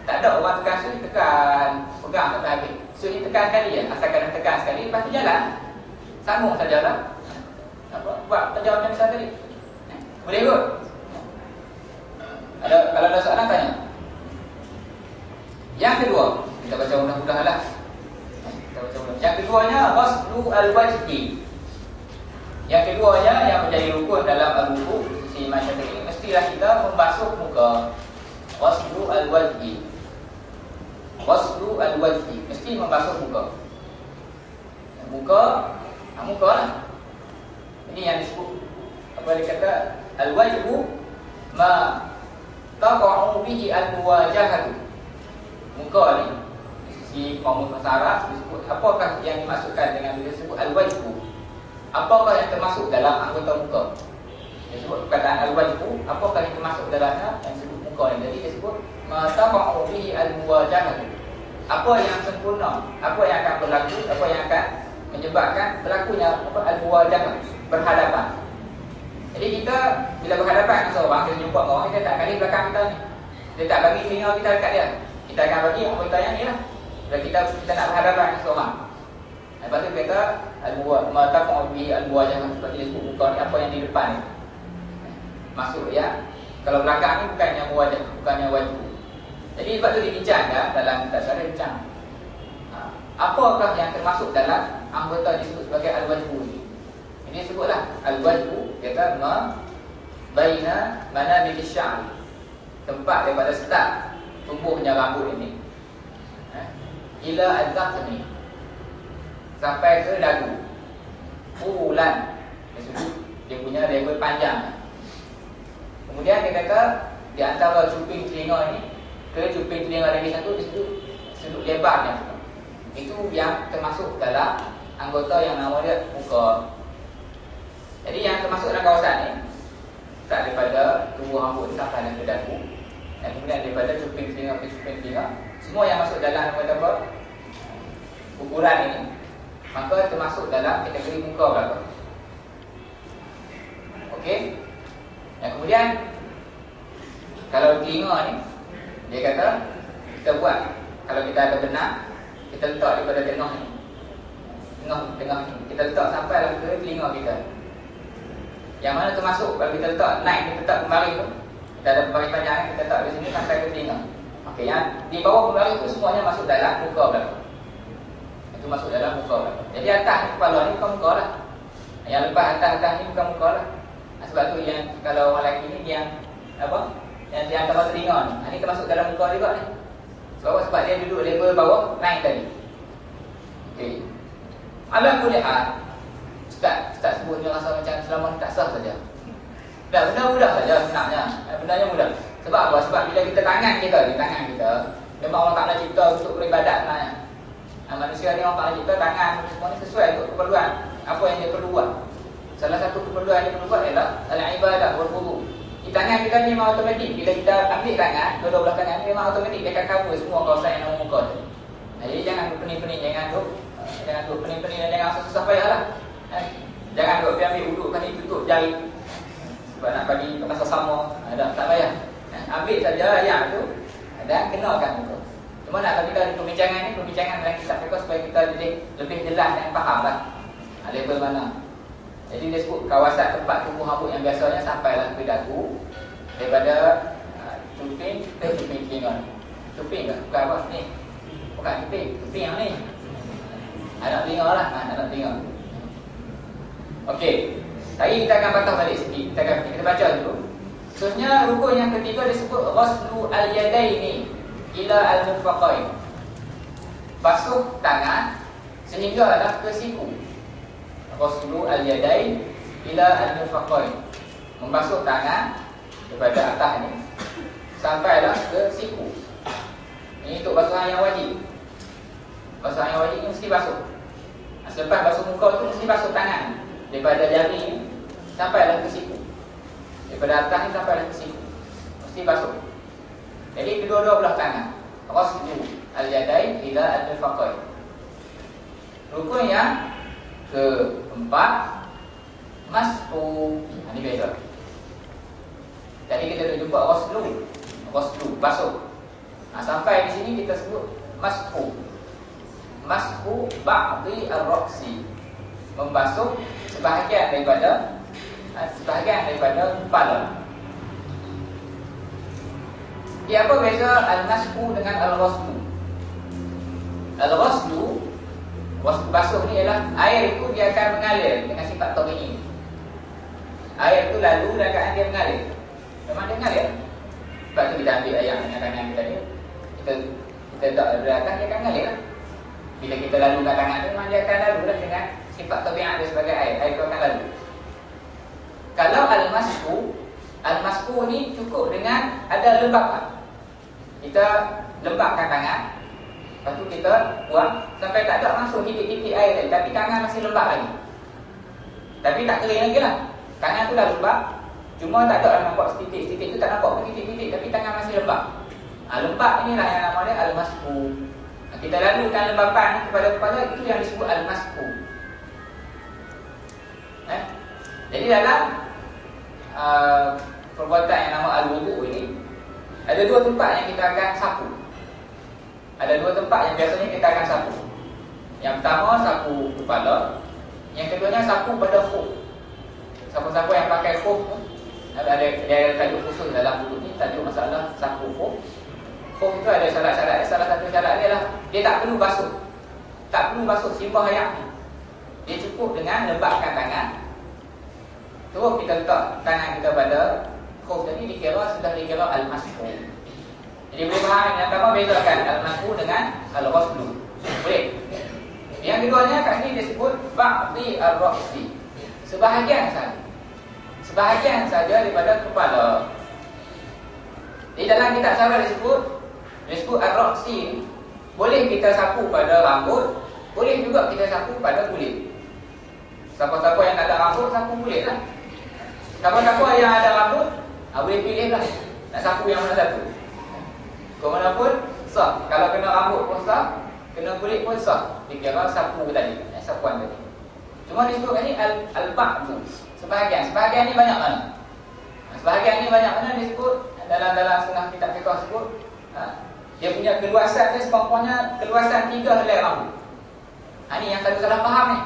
Speaker 1: Tak ada orang tekan switch, tekan, pegang sampai habis. Switch ni tekan sekali je, asalkan dah tekan sekali, lepas tu jalan. Sambung sajalah. Buat kerja macam misal tadi. Boleh kot? Kalau ada soalan tanya. Yang kedua, kita baca mudah-mudah lah. Yang keduanya ghuslu al-wajhi. Yang keduanya yang menjadi rukun dalam al-wudu si Imam Syafi'i, mestilah kita membasuh muka. Ghuslu al-wajhi. Ghuslu al-wajhi, mesti membasuh muka. Muka lah. Ini yang disebut apa dia kata al-wajhu ma taqa'u bihi al-muwajahatu. Muka ni si kaum Arab disebut, apakah yang dimaksudkan dengan bila disebut al-wajhu? Apakah yang termasuk dalam anggota muka? Dia sebut perkataan al-wajhu, apakah yang termasuk dalamnya yang disebut muka ni? Jadi dia sebut ma taqa'u bihi al-muwajahatu. Apa yang sempurna, apa yang akan berlaku, apa yang akan menyebabkan berlakunya al-muwajahah, berhadapan. Jadi kita bila berhadapan dengan seorang, kita jumpa orang, kita tak kali belakang kita ni. Dia tak bagi telinga kita dekat dia. Kita akan bagi anggota yang ni lah. Bila kita nak berhadapan dengan seorang, lepas tu kita al-muwajahah bi al-muwajahah, seperti dia sebut muka ni, apa yang di depan ni. Maksud ya, kalau belakang ni bukannya muwajah, bukannya wajib. Jadi sebab tu dibincangkan dalam kitab syarah bincang. Apakah yang termasuk dalam anggota disebut sebagai al-wajhu ni? Ini Dia sebutlah al-wajhu, kata baina manabit asy-sya'ri, tempat daripada start tumbuhnya rambut ini, ila al-dhaqni, sampai ke dagu. Ulan, dia punya level panjang. Kemudian dia kata di antara cuping telinga ini ke cuping telinga lagi satu disebut sudut lebarnya. Itu yang termasuk dalam anggota yang nama dia muka. Jadi yang termasuk dalam kawasan ni tak daripada tubuh rambut sampai ke dagu, dan kemudian daripada cuping telinga ke cuping telinga, semua yang masuk dalam apa ukuran ini, maka termasuk dalam kategori muka belakang. Okey. Dan kemudian kalau telinga ni, dia kata kita buat, kalau kita ada benang, kita letak daripada tengah ni, tengah ni, kita letak sampai lah ke telinga kita. Yang mana termasuk kalau kita letak naik, kita letak kembali tu, kita ada kembali panjang, kita letak dari sini sampai ke telinga. Okey, yang di bawah kembali tu semuanya masuk dalam muka belakang. Itu masuk dalam muka belakang. Jadi atas kepala ni bukan muka lah. Yang lepas atas ni bukan muka lah. Sebab tu yang kalau orang lelaki ni yang apa? Yang di antara telinga ni, ini termasuk dalam muka juga ni. Sebab dia duduk level bawah naik tadi. Okey. Ala kulli hal, Ustaz sebutnya rasa macam selama ni tak sah saja. Dah benda mudah saja sebenarnya. Bendanya mudah. Sebab apa? Sebab bila kita tangan kita, memang Allah Taala cipta untuk beribadat sebenarnya. Manusia ni Allah Taala cipta tangan semua ni sesuai untuk keperluan apa yang dia perlu buat. Salah satu keperluan yang dia perlu buat ialah al-ibadah wal wudu. Di tangan kita ni memang automatik. Bila kita ambil tangan, kedua belah tangan ni memang automatik dia akan cover semua kawasan yang nama muka tu. Jadi jangan duk pening-pening, jangan duk pening-pening dan jangan susah payahlah. Jangan duk ambil uduk kan tutup jari. Sebab nak bagi rasa sama, tak payah. Ambil saja ayat tu dan kenakan muka. Cuma nak bagi kita perbincangan dalam kisah fiqh supaya kita jadi lebih jelas dan fahamlah level mana. Jadi dia sebut kawasan tempat tumbuh rambut yang biasanya sampailah ke dagu, daripada cuping ke cuping telinga. Cuping ke? Bukan apa ni? Bukan cuping yang ni. Anak telinga lah, anak telinga. Okey. Tadi kita akan patah balik sikit. Kita baca dulu. Sebenarnya rukun yang ketiga disebut ghuslu al-yadaini ila al-murfaqain. Basuh tangan sehinggalah ke siku. Ghuslu al-yadain ila al-murfaqain. Membasuh tangan daripada atas ni sampailah ke siku. Ini untuk basuhan yang wajib. Basuhan yang wajib ni mesti basuh. Selepas basuh muka tu mesti basuh tangan daripada jari ni sampailah ke siku. Daripada atas ni sampailah ke siku, mesti basuh. Jadi kedua-dua belah tangan. Ghuslu al-yadain ila al-murfaqain. Rukun yang keempat, mashu. Ini beza. Jadi kita dah jumpa ghuslu, basuh. Sampai di sini kita sebut mashu. Mashu ba'di ar-ra'si. Membasuh sebahagian daripada kepala. Ya, apa beza al-mashu dengan al-ghuslu? Al-ghuslu, basuh ni ialah air itu dia akan mengalir dengan sifat tabi'i. Air itu lalu dan keadaan dia mengalir. Memang dia mengalir. Sebab tu kita ambil ayam dengan tangan kita ni, kita letak dari atas, dia akan mengalir lah. Bila kita lalu dengan tangan tu, memang dia akan lalu lah dengan sifat tabiat dia sebagai air. Air itu akan lalu. Kalau al-mashu ni cukup dengan ada lembab. Kita lembabkan tangan, lepas tu kita buang sampai tak ada masuk titik-titik air tadi, tapi tangan masih lembab lagi. Tapi tak kering lagi lah. Tangan tu dah lembab, cuma tak ada nampak titik-titik tu, tak nampak pun titik-titik, tapi tangan masih lembab. Lembab inilah yang nama dia al-mashu. Kita lalukan lembapan kepada kepala, itu yang disebut al-mashu. Jadi dalam perbuatan yang nama al-wudu ini, ada dua tempat yang kita akan sapu. Ada dua tempat yang biasanya kita akan sapu. Yang pertama sapu kepala, yang keduanya sapu pada khuf. Siapa-siapa yang pakai khuf, ada tajuk khusus dalam wudu ni, tajuk masalah sapu khuf. Khuf itu ada syarat-syarat. Salah satu syarat dia lah, dia tak perlu basuh. Tak perlu basuh simpah hayat ni. Dia cukup dengan lembabkan tangan, terus kita letak tangan kita pada khuf tadi, sudah dikira al-mashu. Jadi boleh faham yang pertama bezakan al-mashu dengan al-ghuslu. Boleh. Yang keduanya kat sini disebut ba'di ar-ra'si. Sebahagian saja daripada kepala. Di dalam kitab syarah disebut ar-ra'si. Boleh kita sapu pada rambut, boleh juga kita sapu pada kulit. Siapa-siapa yang tak ada rambut, sapu kulit lah. Siapa-siapa yang ada rambut, boleh pilih lah nak sapu yang mana satu. Kemana pun sah. Kalau kena rambut pun sah, kena kulit pun sah. Dikira sapu tadi, sapuan tadi. Cuma disebut ni al-ba'du. Sebahagian ni banyak mana? Sebahagian ni banyak mana disebut dalam setengah kitab fiqh sebut dia punya keluasan dia sekurang-kurangnya keluasan 3 helai rambut. Ni yang selalu salah faham ni.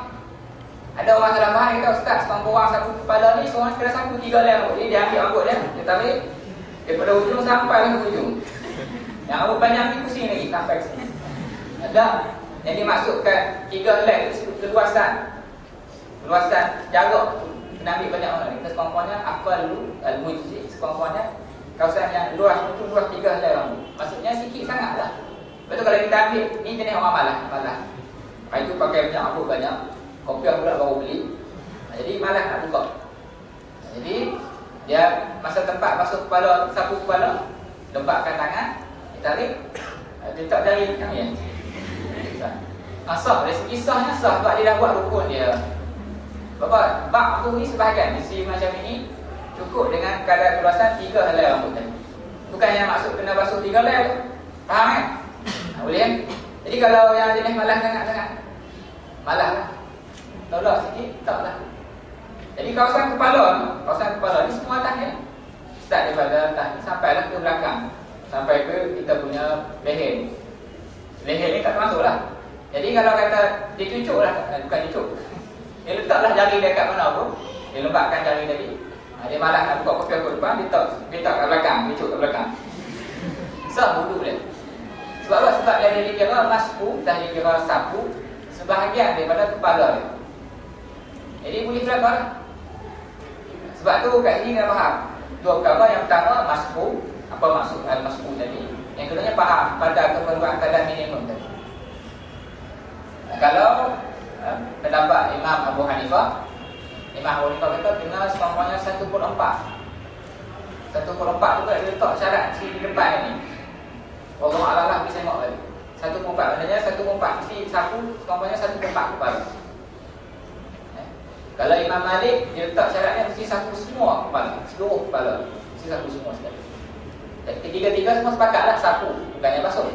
Speaker 1: Ada orang salah faham, dia kata ustaz sekurang-kurang sapu kepala ni seorang kena sapu 3 helai rambut. Jadi dia ambil rambut dia tarik daripada ujung sampai ke ujung. Yang rambut banyak ni pusing lagi sampai ke sini. Ada yang dimaksudkan 3 helai itu keluasan jarak kena ambil banyak mana. Kita sekurang-kurangnya aqallu al-mujzi, sekurang-kurangnya kawasan yang luas itu luas 3 helai rambut. Maksudnya sikit sangatlah. Betul kalau kita ambil ni jenis orang malas. Itu pakai banyak rambut banyak, kopiah pula baru beli. Jadi malas nak buka. Jadi dia masa tempat masuk kepala, sapu kepala, lembapkan tangan, ditarik, letak jari kami sah. Dari segi sahnya sah sebab dia dah buat rukun dia. Sebab bak tu ni sebahagian isi macam ini cukup dengan kadar keluasan 3 helai rambut tadi. Bukan yang maksud kena basuh 3 helai tu. Faham kan? Boleh kan? Jadi kalau yang jenis malas sangat-sangat, malas lah, tolak sikit, tak lah. Jadi kawasan kepala ni semua atas ni, start daripada atas ni sampailah ke belakang, sampai ke kita punya leher. Leher ni tak termasuk lah. Jadi kalau kata dia cucuk lah, bukan cucuk, dia letaklah jari dia kat mana pun, dia lembapkan jari tadi. Dia malas nak buka kopiah ke depan, dia letak kat belakang, cucuk kat belakang. Sah wudu dia. Sebab apa? Sebab dia dikira masku dan dikira sapu sebahagian daripada kepala dia. Jadi boleh berapa lah. Sebab tu kat sini kena faham dua perkara. Yang pertama masku, apa maksud al-masku tadi. Yang keduanya faham pada keperluan kadar minimum tadi. Kalau pendapat Imam Abu Hanifah kata kena sekurang-kurangnya 1/4. 1/4 tu kan dia letak syarat di depan ni. Allah Allah bisa tengok lagi. 1/4 maknanya 1/4 mesti sapu sekurang-kurangnya 1/4 kepala. Kalau Imam Malik dia letak syaratnya mesti sapu semua kepala, seluruh kepala, mesti sapu semua sekali. Ketiga-tiga semua sepakatlah sapu, bukannya basuh.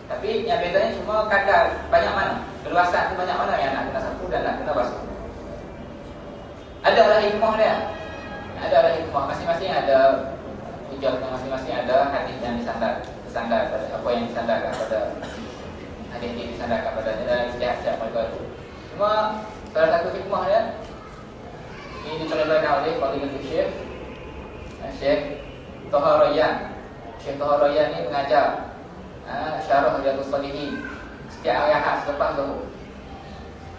Speaker 1: Tapi yang bedanya cuma kadar banyak mana, keluasan tu banyak mana yang nak kena sapu dan nak kena basuh. Adalah hikmah dia. Adalah hikmah, masing-masing ada hujah, masing-masing ada hadis yang disandar pada apa yang disandarkan pada hadis ini, disandarkan pada dalam istilah mereka itu. Cuma salah satu hikmah dia ini dicontohkan oleh Fadilatul Syekh Tahar Rayyan. Syekh Tahar Rayyan ni mengajar syarah Riyadhus Shalihin setiap hari Ahad selepas zuhur.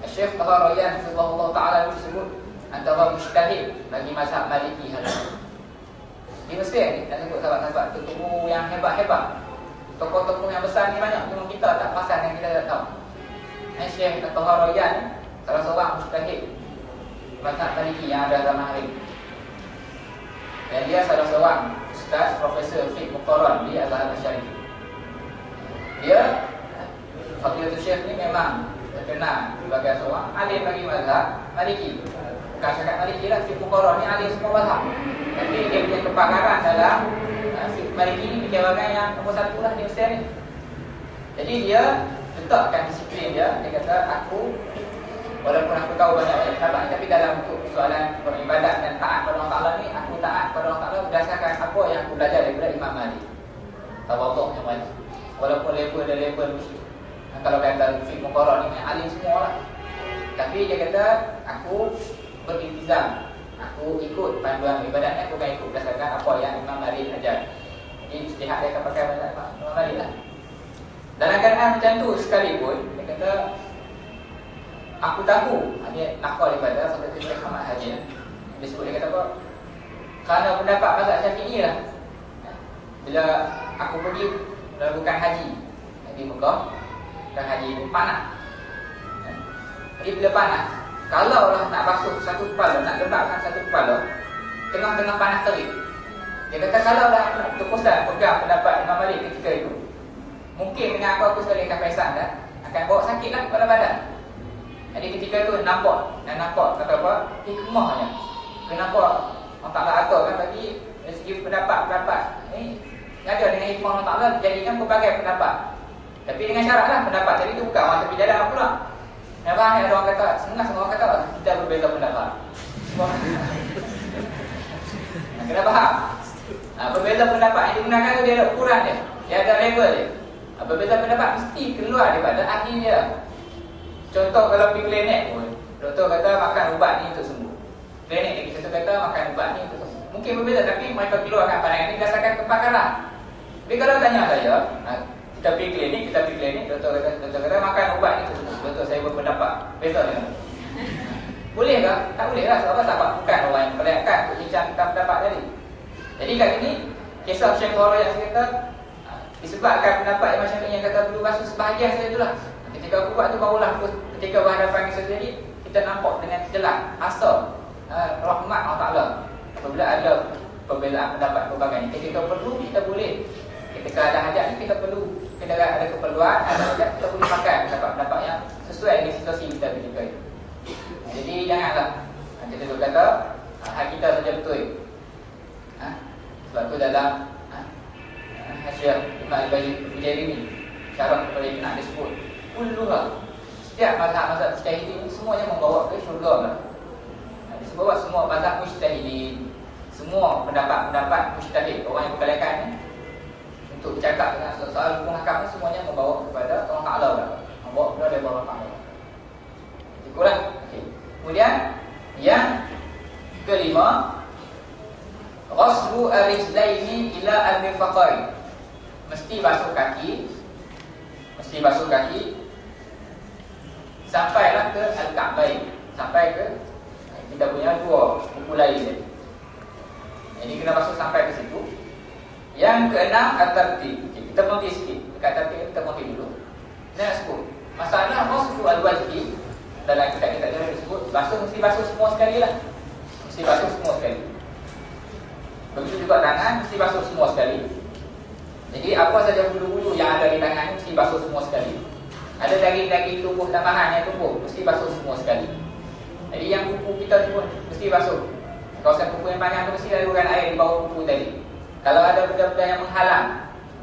Speaker 1: Syekh Tahar Rayyan Allah Taala disebut antara mujtahid bagi mazhab Maliki hari ini. Di Mesir ni dan sebut sahabat-sahabat tokoh yang hebat-hebat. Tokoh-tokoh yang besar ni banyak, cuma kita tak perasan yang kita tak tahu. Syekh Tahar Rayyan salah seorang mujtahid mazhab Maliki yang ada zaman hari ini. Dan dia salah seorang ustaz profesor fiqh muqarrar di Azhar Syarif. Dia Fadilatul Syekh ni memang terkenal sebagai seorang alim bagi mazhab Maliki. Bukan cakap Maliki lah, fiqh muqarrar ni alim semua mazhab. Tapi dia punya kepakaran dalam fiqh Maliki ni dikirakan yang nombor 1 lah di Mesir ni. Jadi dia letakkan disiplin dia. Dia kata aku walaupun aku tahu banyak sahabat, tapi dalam untuk soalan beribadat dan taat pada Allah Ta'ala ni, aku taat pada Allah Ta'ala berdasarkan apa yang aku belajar daripada Imam Malik. Tawaduk yang wajib. Walaupun level dan level musyrik. Kalau kata fiqh muqarrar ni alim semua lah. Tapi dia kata aku beriltizam, aku ikut panduan ibadat ni, aku kan ikut berdasarkan apa yang Imam Malik ajar. Jadi istihad dia akan pakai Imam Malik lah. Dalam keadaan macam tu sekalipun, dia kata aku tahu, dia nakal daripada Fadilatul Syekh Ahmad Haji. Disebut dia kata apa? Kerana pendapat mazhab Syafi'i lah. Bila aku pergi melakukan haji di Mekah, dan haji itu panas. Jadi bila panas, kalau lah nak basuh satu kepala, nak lembabkan satu kepala, tengah-tengah panas terik. Dia kata kalau dah terpusat pegang pendapat Imam Malik ketika itu, mungkin dengan aku sekali akan perasan dah, akan bawa sakit lah kepala badan. Jadi ketika itu nampak kata apa? Hikmahnya. Kenapa Allah Ta'ala atur kan bagi dari segi pendapat ada dengan hikmah Allah Ta'ala jadikan berbagai pendapat. Tapi dengan syarat lah pendapat tadi itu bukan orang tepi jalan pula. Nampak ada orang kata, setengah orang kata kita berbeza pendapat. Kena faham. Berbeza pendapat yang digunakan tu dia ada ukuran dia. Dia ada level dia. Berbeza pendapat mesti keluar daripada ahli dia. Contoh kalau pergi klinik pun, doktor kata makan ubat ni untuk sembuh. Klinik ni kita kata makan ubat ni untuk sembuh. Mungkin berbeza tapi mereka keluarkan pandangan ini berdasarkan kepakaran. Tapi kalau tanya saya, kita pergi klinik, doktor kata makan ubat ni untuk sembuh. Doktor saya berpendapat beza dengan boleh ke? Tak boleh lah. Sebab tak bukan orang yang melayakan untuk bincang tentang pendapat tadi. Jadi kat sini kisah Syekh Bukhari yang saya kata disebabkan pendapat Imam Syafi'i yang kata perlu basuh sebahagian saja itulah. Ketika aku buat tu barulah ketika berhadapan dengan sendiri kita nampak dengan jelas asal rahmat Allah Ta'ala. Apabila ada perbezaan pendapat berbagai, ketika perlu kita boleh, ketika ada hajat kita perlu, ketika ada keperluan ada hajat kita boleh pakai pendapat-pendapat yang sesuai dengan situasi kita ketika itu. Jadi janganlah kita tu kata hak kita saja betul. Sebab tu dalam Hasyiah Ibn Al-Bajari ni syarat kepada Ibn nak disebut kulluha, setiap mazhab-mazhab mujtahidin semuanya membawa ke syurga lah. Disebut semua mazhab mujtahidin, semua pendapat-pendapat mujtahid, orang yang berkelayakan ni untuk bercakap dengan soal hukum hakam ni semuanya membawa kepada Allah Ta'ala lah, membawa kepada Allah Ta'ala. Itulah. Okay. Kemudian yang kelima, ghaslu ar-rijlaini ila al-mirfaqain. Mesti basuh kaki sampailah ke al-ka'bain, sampai ke kita punya dua buku lain ni. Jadi kena basuh sampai ke situ. Yang keenam at-tartib. Okay, kita berhenti sikit. Dekat tartib kita berhenti dulu. Saya nak sebut masalah ghaslu al-wajhi. Dalam kita disebut mesti basuh semua sekali lah. Mesti basuh semua sekali. Begitu juga tangan mesti basuh semua sekali. Jadi apa saja bulu-bulu yang ada di tangan mesti basuh semua sekali. Ada daging-daging tubuh tambahan yang tumbuh mesti basuh semua sekali. Jadi yang kuku kita tu pun mesti basuh. Kawasan kuku yang panjang tu mesti lalukan air di bawah kuku tadi. Kalau ada benda-benda yang menghalang,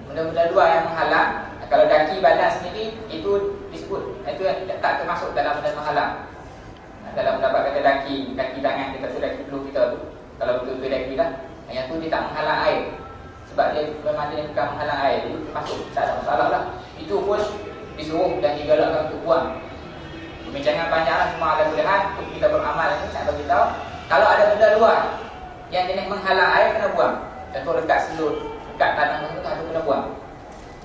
Speaker 1: benda-benda luar yang menghalang, kalau daki badan sendiri itu disebut itu tak termasuk dalam benda menghalang. Dalam pendapat kata kaki tangan kita tu, daki peluh kita tu, kalau betul-betul daki lah, yang tu dia tak menghalang air. Sebab dia memang dia bukan menghalang air, itu termasuk, tak ada masalah lah. Itu pun disuruh dan digalakkan untuk buang. Pembincangan panjang lah, semua ada bolehan untuk kita beramal ni, nak beritahu kalau ada benda luar yang jenis menghalang air kena buang. Contoh dekat selut, dekat tanah tu kena buang.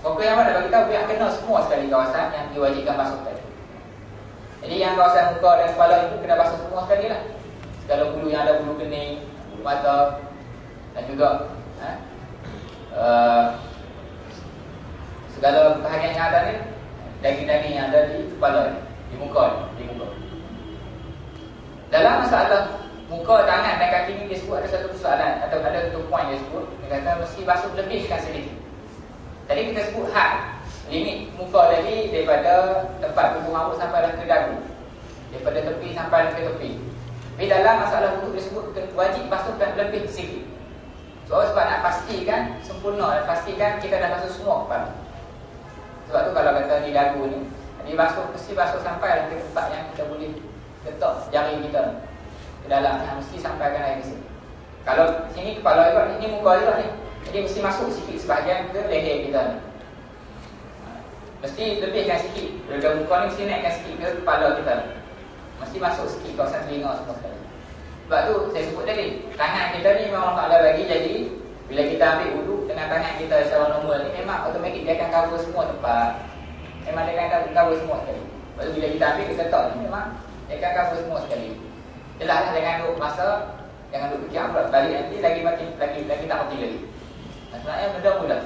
Speaker 1: Pokok yang mana bagi tahu biar kena semua sekali kawasan yang diwajibkan basuh tadi. Jadi yang kawasan muka dan kepala itu kena basuh semua sekali lah. Segala bulu yang ada bulu kening, bulu mata dan juga segala bahagian yang ada ni, daging-daging yang ada di kepala, di muka. Dalam masalah muka, tangan dan kaki ni dia sebut ada satu persoalan atau ada satu poin dia sebut. Dia kata mesti basuh lebihkan sedikit. Tadi kita sebut had limit muka tadi daripada tempat tubuh rambut sampai ke dagu, daripada tepi sampai ke tepi. Tapi dalam masalah wuduk disebut wajib basuhkan lebih sikit. Sebab nak pastikan sempurna dan pastikan kita dah basuh semua kepala. Sebab tu kalau kata di dagu ni, mesti basuh sampai ke tempat yang kita boleh letak jari kita ke dalam, yang mesti sampaikan air ke sini. Kalau sini kepala juga, ini muka juga ni. Jadi mesti masuk sikit sebahagian ke leher kita ni. Mesti lebihkan sikit. Dari muka ni mesti naikkan sikit ke kepala kita ni. Mesti masuk sikit kawasan telinga semua sekali. Sebab tu saya sebut tadi, tangan kita ni memang Allah bagi, jadi bila kita ambil wuduk dengan tangan kita secara normal ni, memang automatik dia akan cover semua tempat. Memang dia akan cover semua sekali. Lepas tu bila kita ambil, kita letak ni, memang dia akan cover semua sekali. Jelaslah jangan duduk masa Jangan duk fikir pula balik nanti lagi tak reti lagi. Sebenarnya benda mudah.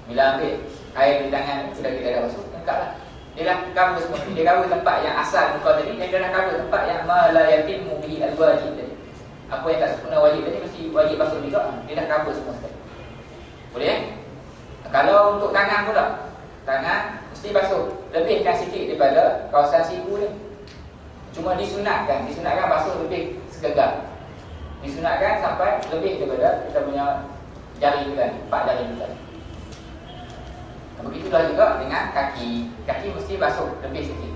Speaker 1: Bila ambil air di tangan ni, sudah kita dah basuh, lengkaplah. Dia dah cover semua. Dia cover tempat yang asal muka tadi, dan dia dah cover tempat yang ma la yatimmu bihi al-wajib tadi. Apa yang tak sempurna wajib tadi mesti wajib basuh juga. Dia dah cover semua sekali. Boleh eh? Kalau untuk tangan pula, tangan mesti basuh lebihkan sikit daripada kawasan siku ni. Cuma disunatkan basuh lebih segegar. Disunatkan sampai lebih daripada kita punya jari kita ni, 4 jari kita ni. Begitulah juga dengan kaki. Kaki mesti basuh lebih sikit.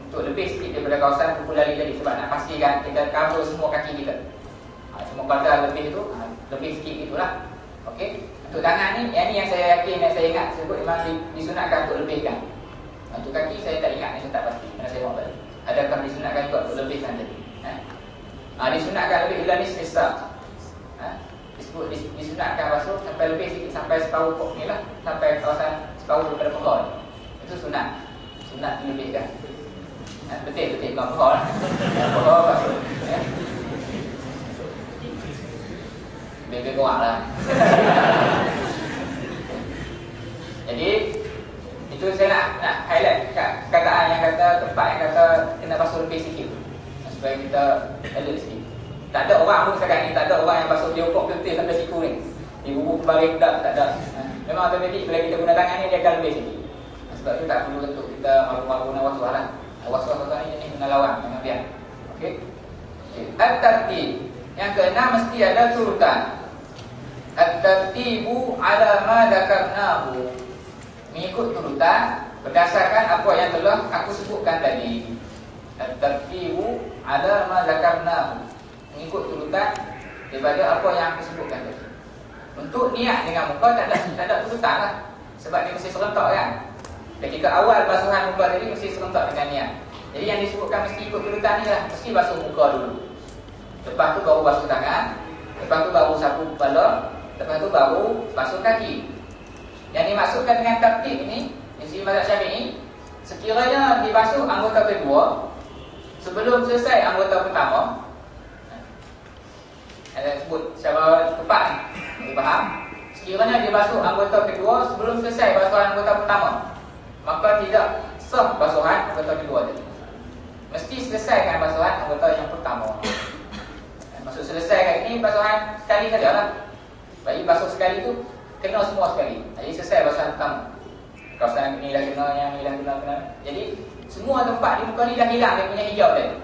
Speaker 1: Untuk lebih sikit daripada kawasan kuku lari tadi, sebab nak pastikan kita cover semua kaki kita. Semua badan lebih tu, lebih sikit itulah. Okey. Untuk tangan ni, yang saya yakin dan saya ingat sebut memang disunatkan untuk lebihkan. Untuk kaki saya tak ingat, saya tak pasti. Kerana saya buat balik. Adakah disunatkan juga untuk lebihkan tadi? Disunatkan lebih ila nisfi sa'. Disunatkan basuh sampai lebih sikit, sampai separuh kok ni lah, sampai kawasan separuh daripada peha ni. Itu sunat. Sunat dilebihkan. Betul bukan peha lah. Peha basuh. Lebih kurang lah. Jadi itu saya nak highlight kataan yang kata, tempat yang kata kena basuh lebih sikit, supaya kita alert sikit. Tak ada orang pun sekarang ni, tak ada orang yang basuh dia pokok betul sampai siku ni. Di bubuk kembali tak ada. Memang automatik bila kita guna tangan ni dia akan lebih sikit. Sebab tu tak perlu untuk kita malu-malu nak wasuh lah. Wasuh ni kena lawan, jangan biar. Okey. At-tartib. Yang keenam mesti ada turutan. At-tartibu ala ma dzakarnahu. Mengikut turutan berdasarkan apa yang telah aku sebutkan tadi. At-tartibu ala ma dzakarnahu. Mengikut turutan daripada apa yang aku sebutkan tadi. Untuk niat dengan muka tak ada turutan lah. Sebab dia mesti serentak kan. Ketika awal basuhan muka tadi mesti serentak dengan niat. Jadi yang disebutkan mesti ikut turutan ni lah. Mesti basuh muka dulu, lepas tu baru basuh tangan, lepas tu baru sapu kepala, lepas tu baru basuh kaki. Yang dimaksudkan dengan tertib ini, isi mazhab Syafi'i, sekiranya dibasuh anggota kedua sebelum selesai anggota pertama. Ada sebut secara tepat ni, faham? Sekiranya dia basuh anggota kedua sebelum selesai basuhan anggota pertama, maka tidak sah basuhan anggota kedua tadi. Mesti selesaikan basuhan anggota yang pertama. Maksud selesai kat ini basuhan sekali sajalah. Bagi basuh sekali tu kena semua sekali. Jadi selesai basuhan pertama. Kawasan ni dah kena, yang ni dah kena. Jadi semua tempat di muka ni dah hilang dia punya hijau tadi.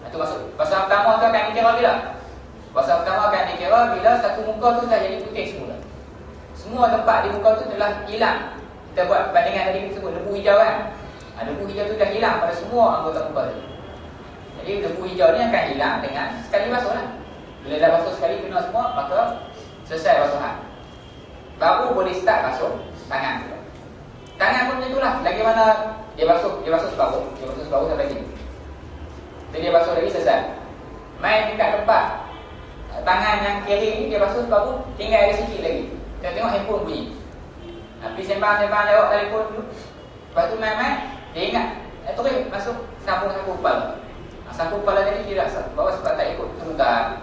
Speaker 1: Itu maksud basuhan pertama tu akan dikira bila? Basuhan pertama akan dikira bila satu muka tu dah jadi putih semula. Semua tempat di muka tu telah hilang. Kita buat bandingan tadi kita sebut debu hijau kan. Debu hijau tu dah hilang pada semua anggota muka tadi. Jadi debu hijau ni akan hilang dengan sekali basuh lah. Bila dah basuh sekali kena semua, maka selesai basuhan. Baru boleh start basuh tangan. Tangan pun macam itulah. Lagi mana dia basuh separuh. Dia basuh separuh sampai sini. Jadi dia basuh lagi selesai. Main dekat tempat tangan yang kiri ni dia basuh separuh, tinggal ada sikit lagi. Kita tengok handphone bunyi. Pergi sembang lewat telefon dulu. Lepas tu main-main, dia ingat terus masuk sambung-sambung kepala. Sambung kepala tadi tidak bawa sebab tak ikut turutan.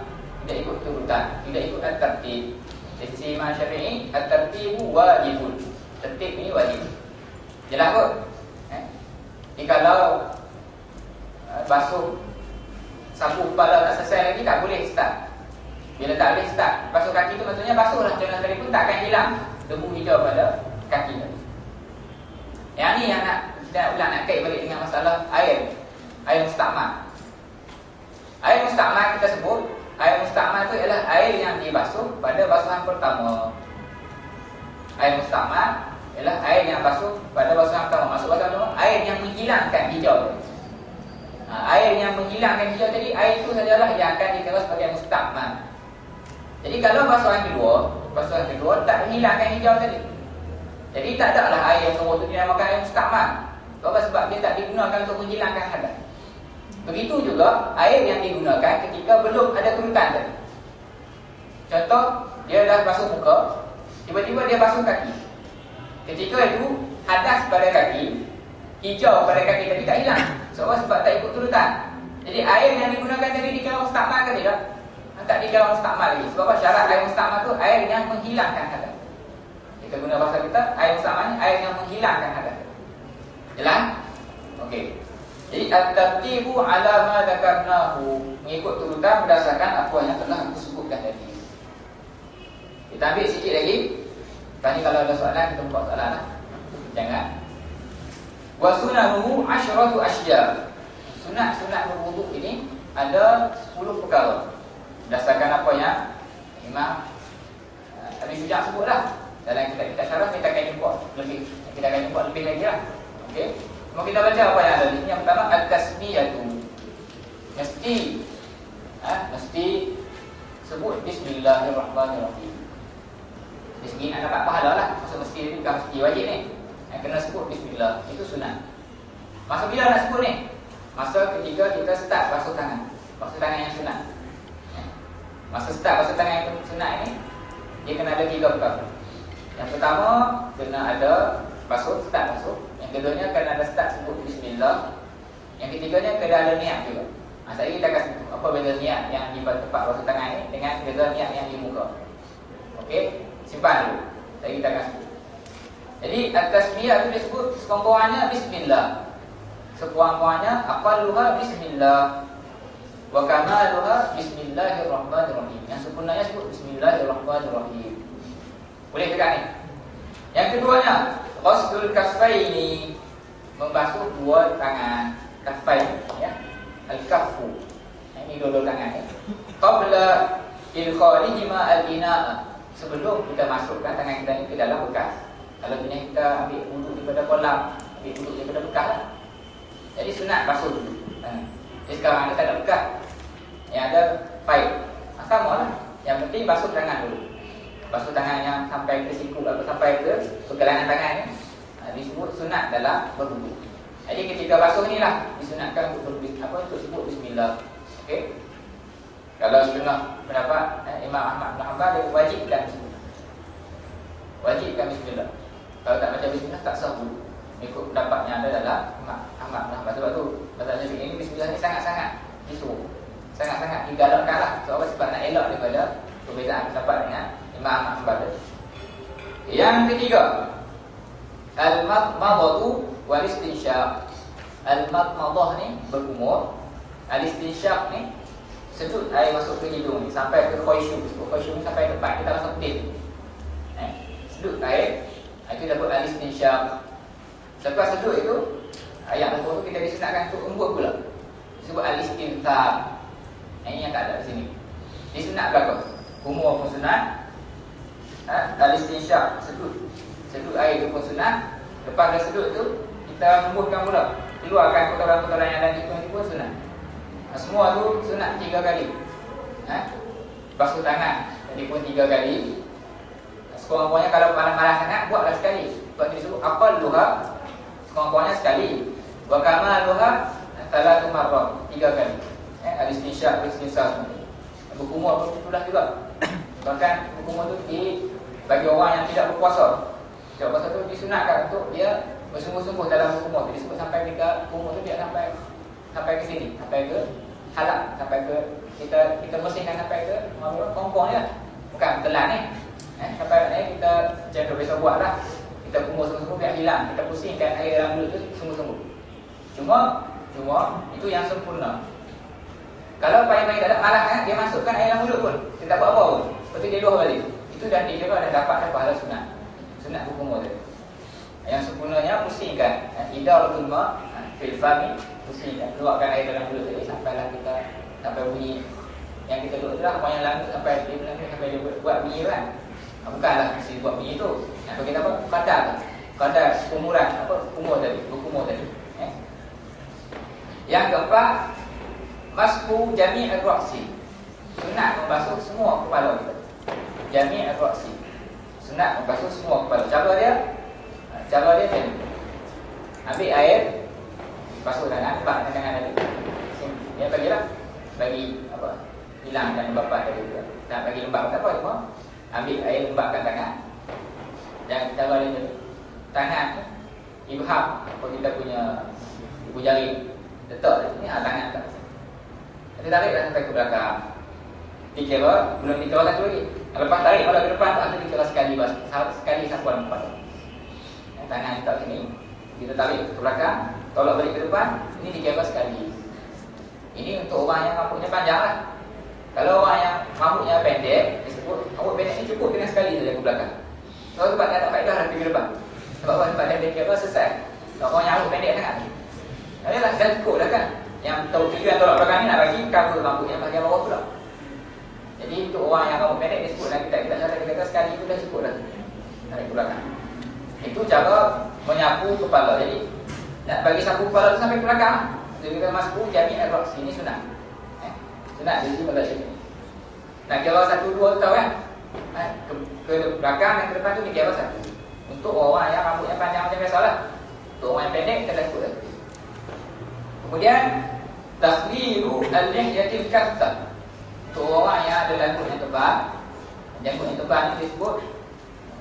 Speaker 1: Tidak ikut at-tartib. Dari sisi Imam Syafi'i, at-tartibu wajibun. Tertib ni wajib. Jelas kot? Jadi kalau basuh sapu kepala tak selesai lagi, tak boleh start. Bila tak boleh start basuh kaki tu, maksudnya basuhlah jangan tadi pun tak akan hilang debu hijau pada kaki tadi. Yang ni yang kita ulang nak kait balik dengan masalah air mustakmal. Air mustakmal kita sebut, air mustakmal tu ialah air yang dibasuh pada basuhan pertama. Air mustakmal ialah air yang basuh pada basuhan pertama. Maksud basuhan pertama, air yang menghilangkan hijau tadi. Air yang menghilangkan hijau tadi, air itu sajalah yang akan dikira sebagai mustakmal. Jadi kalau basuhan kedua tak menghilangkan hijau tadi, jadi tak ada lah air yang semua itu dinamakan air mustakmal. Sebab dia tak digunakan untuk menghilangkan hadas. Begitu juga air yang digunakan ketika belum ada turutan tadi. Contoh, dia dah basuh muka, tiba-tiba dia basuh kaki. Ketika itu hadas pada kaki, hijau pada kaki tadi tak hilang. Sebab tak ikut turutan. Jadi air yang digunakan tadi dikira mustakmal ke tidak? tak dikira mustakmal lagi. Sebab apa? Syarat air mustakmal tu air yang menghilangkan hadas. Kita guna bahasa kita, air mustakmal ni air yang menghilangkan hadas. Jelas? Okey. Jadi at-tartibu ala ma dzakarnahu, mengikut turutan berdasarkan apa yang telah aku sebutkan tadi. Kita ambil sikit lagi. Tadi kalau ada soalan kita buka soalan lah. Jangan. Wa sunanuhu 'asyratu asya'. Sunat-sunat berwuduk ini ada 10 perkara. Berdasarkan apa yang Imam Abi Syuja' sebutlah. Dalam kita syarah kita akan jumpa lebih. Kita akan jumpa lebih lagi lah. Okey. Mau kita baca apa yang ada di sini. Yang pertama at-tasmiyatu. Mesti sebut bismillahirrahmanirrahim. Di sini nak dapat pahala lah. Maksud mesti itu bukan mesti wajib ni. Kena sebut bismillah. Itu sunat. Masa bila nak sebut ni? Masa ketika kita start basuh tangan. Basuh tangan yang sunat. Masa start basuh tangan yang sunat ni, dia kena ada 3 perkara. Yang pertama, kena ada basuh, start basuh. Yang keduanya, kena ada start sebut bismillah. Yang ketiganya, kena ada niat juga. Masa ini kita akan sebut apa beza niat yang di tempat basuh tangan ni dengan beza niat yang di muka. Okey? Simpan dulu. Jadi kita akan sebut. Jadi at-tasmiyah itu disebut sekurang-kurangnya bismillah. Sekurang-kurangnya aqalluha bismillah wa kamaluha bismillahirrahmanirrahim. Yang sempurnanya sebut bismillahirrahmanirrahim. Boleh tegak ni. Yang keduanya ghusl kaffaini, membasuh 2 tangan. Kaffain ya. Al-kaffu. Ini 2 tangan ya. Qabla ilkharihima al-ina'a, sebelum kita masukkan tangan kita ni ke dalam bekas. Kalau kita ambil wuduk daripada kolam, ambil wuduk daripada bekas lah. Jadi sunat basuh dulu. Jadi sekarang kita tak ada bekas, yang ada pipe. Sama lah. Yang penting basuh tangan dulu. Basuh tangan yang sampai ke siku atau sampai ke pergelangan tangan ni, disebut sunat dalam berwuduk. Jadi ketika basuh ni lah disunatkan untuk sebut bismillah. Okey. Kalau setengah pendapat Imam Ahmad bin Hanbal, dia wajibkan bismillah. Wajibkan bismillah. Kalau tak baca bismillah tak sah wuduk. Ikut pendapatnya ada dalam Imam Ahmad bin Hanbal. Sebab tu bahasa ini bismillah ni sangat-sangat disuruh. Sangat-sangat digalakkan lah. Sebab nak elak daripada perbezaan pendapat dengan Imam Ahmad bin Hanbal. Yang ketiga, al-madmadatu wal istinsyaq. Al-madmadah ni berkumur, al-istinsyaq ni sedut air masuk ke hidung ni sampai ke khusyu. Khusyu ni sampai tempat kita rasa pedih. Sedut air, itu dapat al-istinsyaq. Selepas sedut itu, ayat nombor tu kita disunatkan untuk embus pula. Disebut al-istinthar. Ini yang tak ada di sini. Disunat belakang. Kumur pun sunat. Al-istinsyaq, sedut air itu pun sunat. Lepas dah sedut tu, kita embuskan pula. Keluarkan kotoran-kotoran yang ada di hidung itu pun sunat. Semua tu sunat 3 kali. Basuh tangan jadi pun 3 kali. Sekurang-kurangnya kalau malas-malas sangat, buatlah sekali. Sebab itu disebut aqalluha, sekurang-kurangnya sekali. Wa kamaluha 3 marrat, 3 kali. Al-istinsyaq, al-istinsyaq. Berkumur pun itulah juga. Bahkan berkumur tu bagi orang yang tidak berpuasa. Tidak berpuasa tu disunatkan untuk dia bersungguh-sungguh dalam berkumur. Jadi sebut sampai ketika kumur tu dia sampai ke sini, sampai ke halak, sampai ke kita bersihkan sampai ke kompong ni lah. Bukan telan ni. Sampai ni kita macam biasa buat lah. Kita kumur sungguh-sungguh biar hilang. Kita pusingkan air dalam mulut tu sungguh-sungguh. Cuma itu yang sempurna. Kalau payah-payah tak ada malas dia masukkan air dalam mulut pun, dia tak buat apa pun, seperti dia luah balik. Itu dah dikira dah dapat pahala sunat. Sunat berkumur tadi. Yang sempurnanya pusingkan idaratul ma fil fami, pusingkan, keluarkan air dalam mulut tadi sampailah kita sampai bunyi yang kita duduk itulah apa yang lalu sampai dia buat bunyi kan. Bukanlah mesti buat bunyi tu. Yang kita apa? Kadar kumuran kumur tadi, berkumur tadi. Yang keempat, masku jami' al-ra'si. Sunat membasuh semua kepala kita. Jami' al-ra'si. Sunat membasuh semua kepala. Cara dia tadi. Ambil air, basuh tangan, lembapkan tangan tadi. Dia bagilah bagi apa? Hilangkan lembapan tadi juga. Tak bagi lembap tak apa, cuma ambil air, lembapkan tangan. Dan cara dia tadi. Tangan ni ibham, apa kita punya ibu jari. Letak di sini, tangan tak. Kita tariklah sampai ke belakang. dikira, belum dikira satu lagi. Lepas tarik kalau ke depan tu dikira sekali sekali sapuan empat. Tangan kita sini, kita tarik ke belakang, tolak balik ke depan, ini dikira sekali. Ini untuk orang yang rambutnya panjang lah. Kalau orang yang rambutnya pendek, disebut rambut pendek ni cukup dengan sekali saja ke belakang. Kalau tempat dia tak faedah dah pergi ke depan. Sebab apa? Tempat dia dikira selesai. Kalau orang yang rambut pendek sangat, jadi dah cukup dah kan. Yang tujuan tolak belakang ni nak bagi cover rambut yang bahagian bawah pula. Jadi untuk orang yang rambut pendek disebut lah, kita kata sekali itu dah cukup dah. Tarik ke belakang. Itu cara menyapu kepala. Jadi nak bagi sapu kepala tu sampai ke belakang. Jadi kita masuk jami' al-raks. Ini sunat. Sunat jadi pada sini. Nak kira satu dua tahu kan? Ke belakang dan ke depan tu dikira satu. Untuk orang yang rambutnya panjang macam biasalah. Untuk orang yang pendek kita dah cukup dah. Kemudian taslilu al-lihyatil kathah. Untuk orang yang ada janggut yang tebal. Janggut yang tebal ni disebut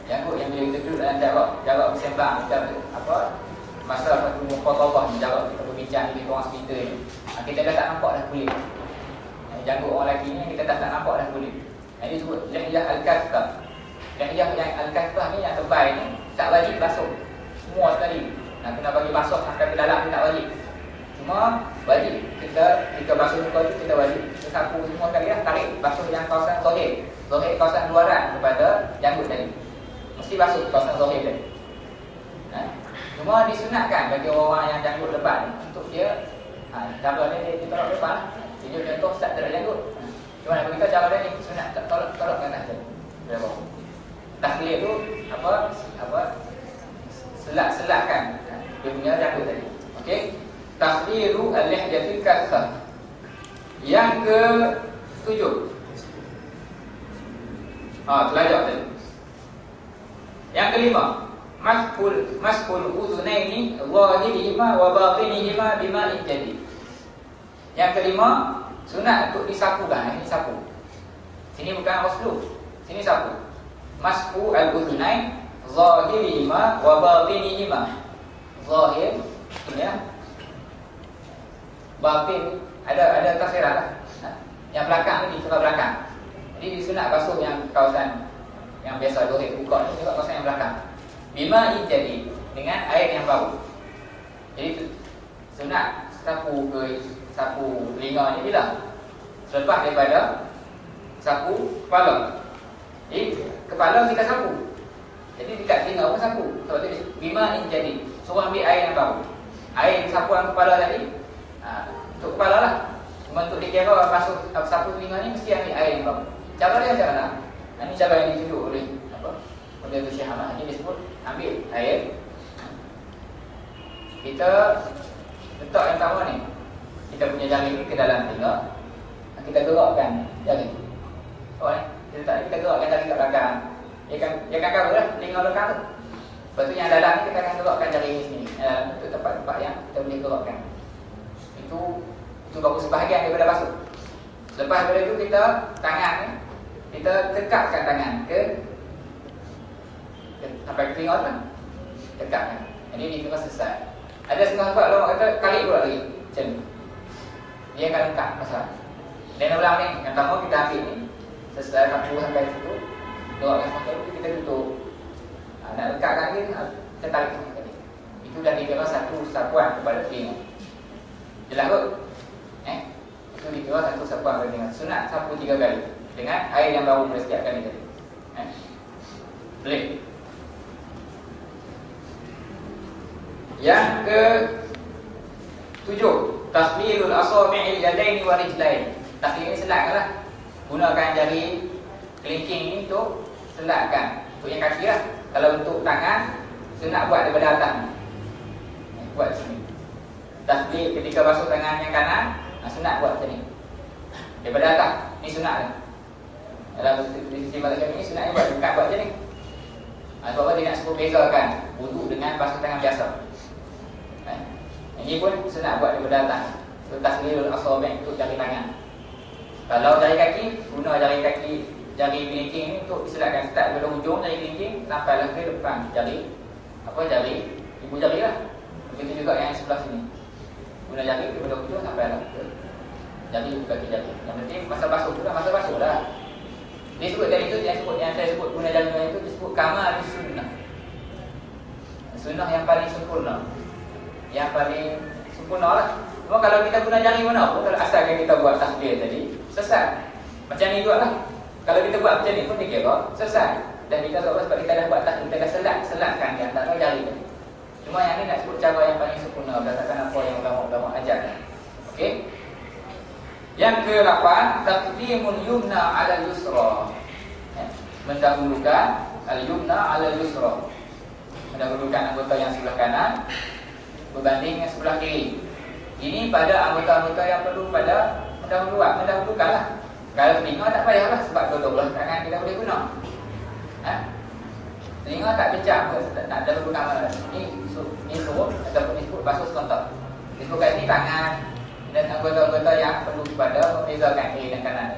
Speaker 1: janggut yang bila kita duduk dalam jarak bersembang kita apa masa satu khutbah ni, jarak kita berbincang dengan orang speaker ni, kita dah tak nampak dah kulit. Janggut orang lelaki ni kita dah tak nampak dah kulit. Ini disebut lihyah al-kathah. Lihyah yang al-kathah ni yang tebal ni tak wajib basuh semua sekali. Kena bagi basuh sampai ke dalam ni tak wajib. Cuma wajib kita basuh muka tu kita wajib kita sapu semua sekali lah, tarik basuh yang kawasan zahir. Zahir kawasan luaran kepada janggut tadi. Mesti basuh kawasan zahir tadi. Cuma disunatkan bagi orang yang janggut lebat untuk dia cara dia tolak lebat. Jadi contoh start dari janggut. Cuma nak beritahu cara dia ni sunat tolak ke atas tadi. Tahlil tu apa selak-selakkan dia punya janggut tadi. Okey. Tahlilu al-lihyatil kathah. Yang ke-7. Telajak tadi. Yang ke-5, maskul udhunaini zahirihima wa batinihima bima'in jadid. Yang ke-5, sunat untuk disapukan. Ini sapu. Sini bukan uslu. Sini sapu. Masku al-udhunain zahirihima wa batinihima. Zahir ini ya. Batin ada tafsiran lah. Yang belakang ni di belakang. Jadi disunat basuh yang kawasan yang biasa dohir buka ni juga kawasan yang belakang. Bima jadi dengan air yang bau. Jadi sunat sapu telinga ni bila selepas daripada sapu kepala. Jadi kepala kita sapu. Jadi dekat telinga pun sapu. Sebab tu bima jadi suruh ambil air yang bau. Air sapuan kepala tadi untuk kepala lah. Cuma untuk dikira basuh sapu telinga ni mesti ambil air yang bau. Cara dia macam mana? Ini cara yang ditunjuk oleh oleh Syekh Ahmad. Ini disebut ambil air. Kita letak yang pertama ni. Kita punya jari ni ke dalam telinga. Kita gerakkan jari. Kita gerakkan jari kat belakang. Dia akan cover lah telinga belakang tu. Lepas tu yang dalam ni kita akan gerakkan jari ni sini. Untuk tempat-tempat yang kita boleh gerakkan. Itu baru sebahagian daripada basuh. Lepas daripada itu kita tangan ni kita tekakkan tangan ke sampai ke telinga tu lah. Tekakkan. Jadi ni kena selesai. Ada setengah sebab lama kata kali pula lagi macam ni. Dia akan lengkap masalah. Dan ulang ni yang pertama kita ambil ni selesai sapu sampai situ. Gerakkan sampai itu kita tutup. Nak lekatkan ni kita tarik sekali. Itu dah dikira satu sapuan kepada telinga. Jelas kot? Itu dikira satu sapuan dengan sunat sapu 3 kali dengan air yang baru pada setiap kali tadi. Boleh. Yang ke-7, tasmilul asabi'il yadaini wa rijlain. Tasmil ni selakkanlah. Gunakan jari kelingking ni untuk selakkan. Untuk yang kaki lah. Kalau untuk tangan, sunat buat daripada atas ni. Buat sini. Tasbih ketika basuh tangan yang kanan, sunat buat macam ni. Daripada atas, ni sunat lah. Dalam sisi mazhab ni sunatnya buat bukan buat macam ni. Sebab apa dia nak sebut bezakan wuduk dengan basuh tangan biasa. Ini pun sunat buat daripada atas. Itu tasbihul asabi' untuk jari tangan. Kalau jari kaki, guna jari kaki, jari kelingking ni untuk diselakkan. Start daripada hujung jari kelingking sampailah ke depan jari ibu jari lah. Begitu juga yang sebelah sini. Guna jari daripada hujung sampailah ke Jari kaki jari. Yang penting masa basuh tu lah, masa basuh lah. Dia sebut tadi tu, yang saya sebut guna jari itu disebut kamal sunnah. Sunnah yang paling sempurna. Yang paling sempurna lah. Cuma kalau kita guna jari mana pun, kalau asalkan kita buat takbir tadi, sesat. Macam ni juga lah. Kalau kita buat macam ni pun dikira sesat. Dan kita sebab kita dah buat takbir, kita dah selatkan di antara jari tadi. Cuma yang ni nak sebut cara yang paling sempurna berdasarkan apa yang ulama-ulama ajar. Okey. Yang ke-8, taqdimul yumna 'ala al-yusra. Mendahulukan al-yumna 'ala al-yusra. Mendahulukan anggota yang sebelah kanan berbanding yang sebelah kiri. Ini pada anggota-anggota yang perlu pada mendahulukanlah. Kalau telinga tak payahlah sebab dua-dua tangan kita boleh guna. Telinga tak bijak, tak ada perlu kamera. Ini suruh ataupun disebut basuh sekontak. Disebut kat sini tangan dan anggota-anggota yang perlu kepada membezakan kiri dan kanan.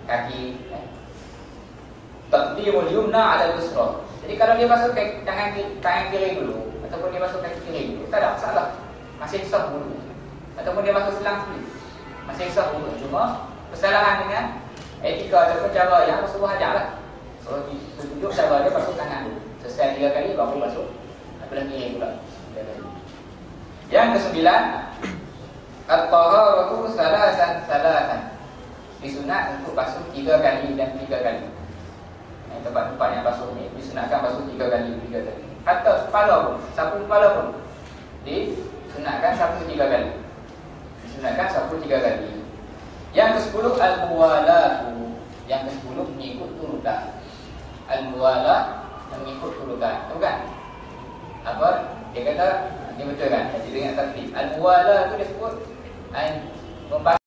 Speaker 1: Kaki. Taqdimul yumna 'ala al-yusra. Jadi kalau dia basuh tangan kiri dulu ataupun dia basuh kaki kiri dulu, tak ada masalah. Masih sah dulu. Ataupun dia basuh selang sekali, masih sah dulu. Cuma kesalahan dengan etika ataupun cara yang Rasulullah ajar lah. So tunjuk cara dia basuh tangan dulu. Selesai 3 kali baru basuh belah kiri pula. Yang ke-9, at-taharatu salasan. Disunat untuk basuh 3 kali dan 3 kali. Tempat-tempat yang basuh ni disunatkan basuh 3 kali. Atau kepala pun, sapu kepala pun disunatkan sapu 3 kali. Yang ke-10 al-muwalatu. Yang ke-10 mengikut turutan. Al-muwalah mengikut turutan. Tahu kan? Apa? Dia kata, dia betul kan? Jadi dengan tertib. Al-muwalah tu dia sebut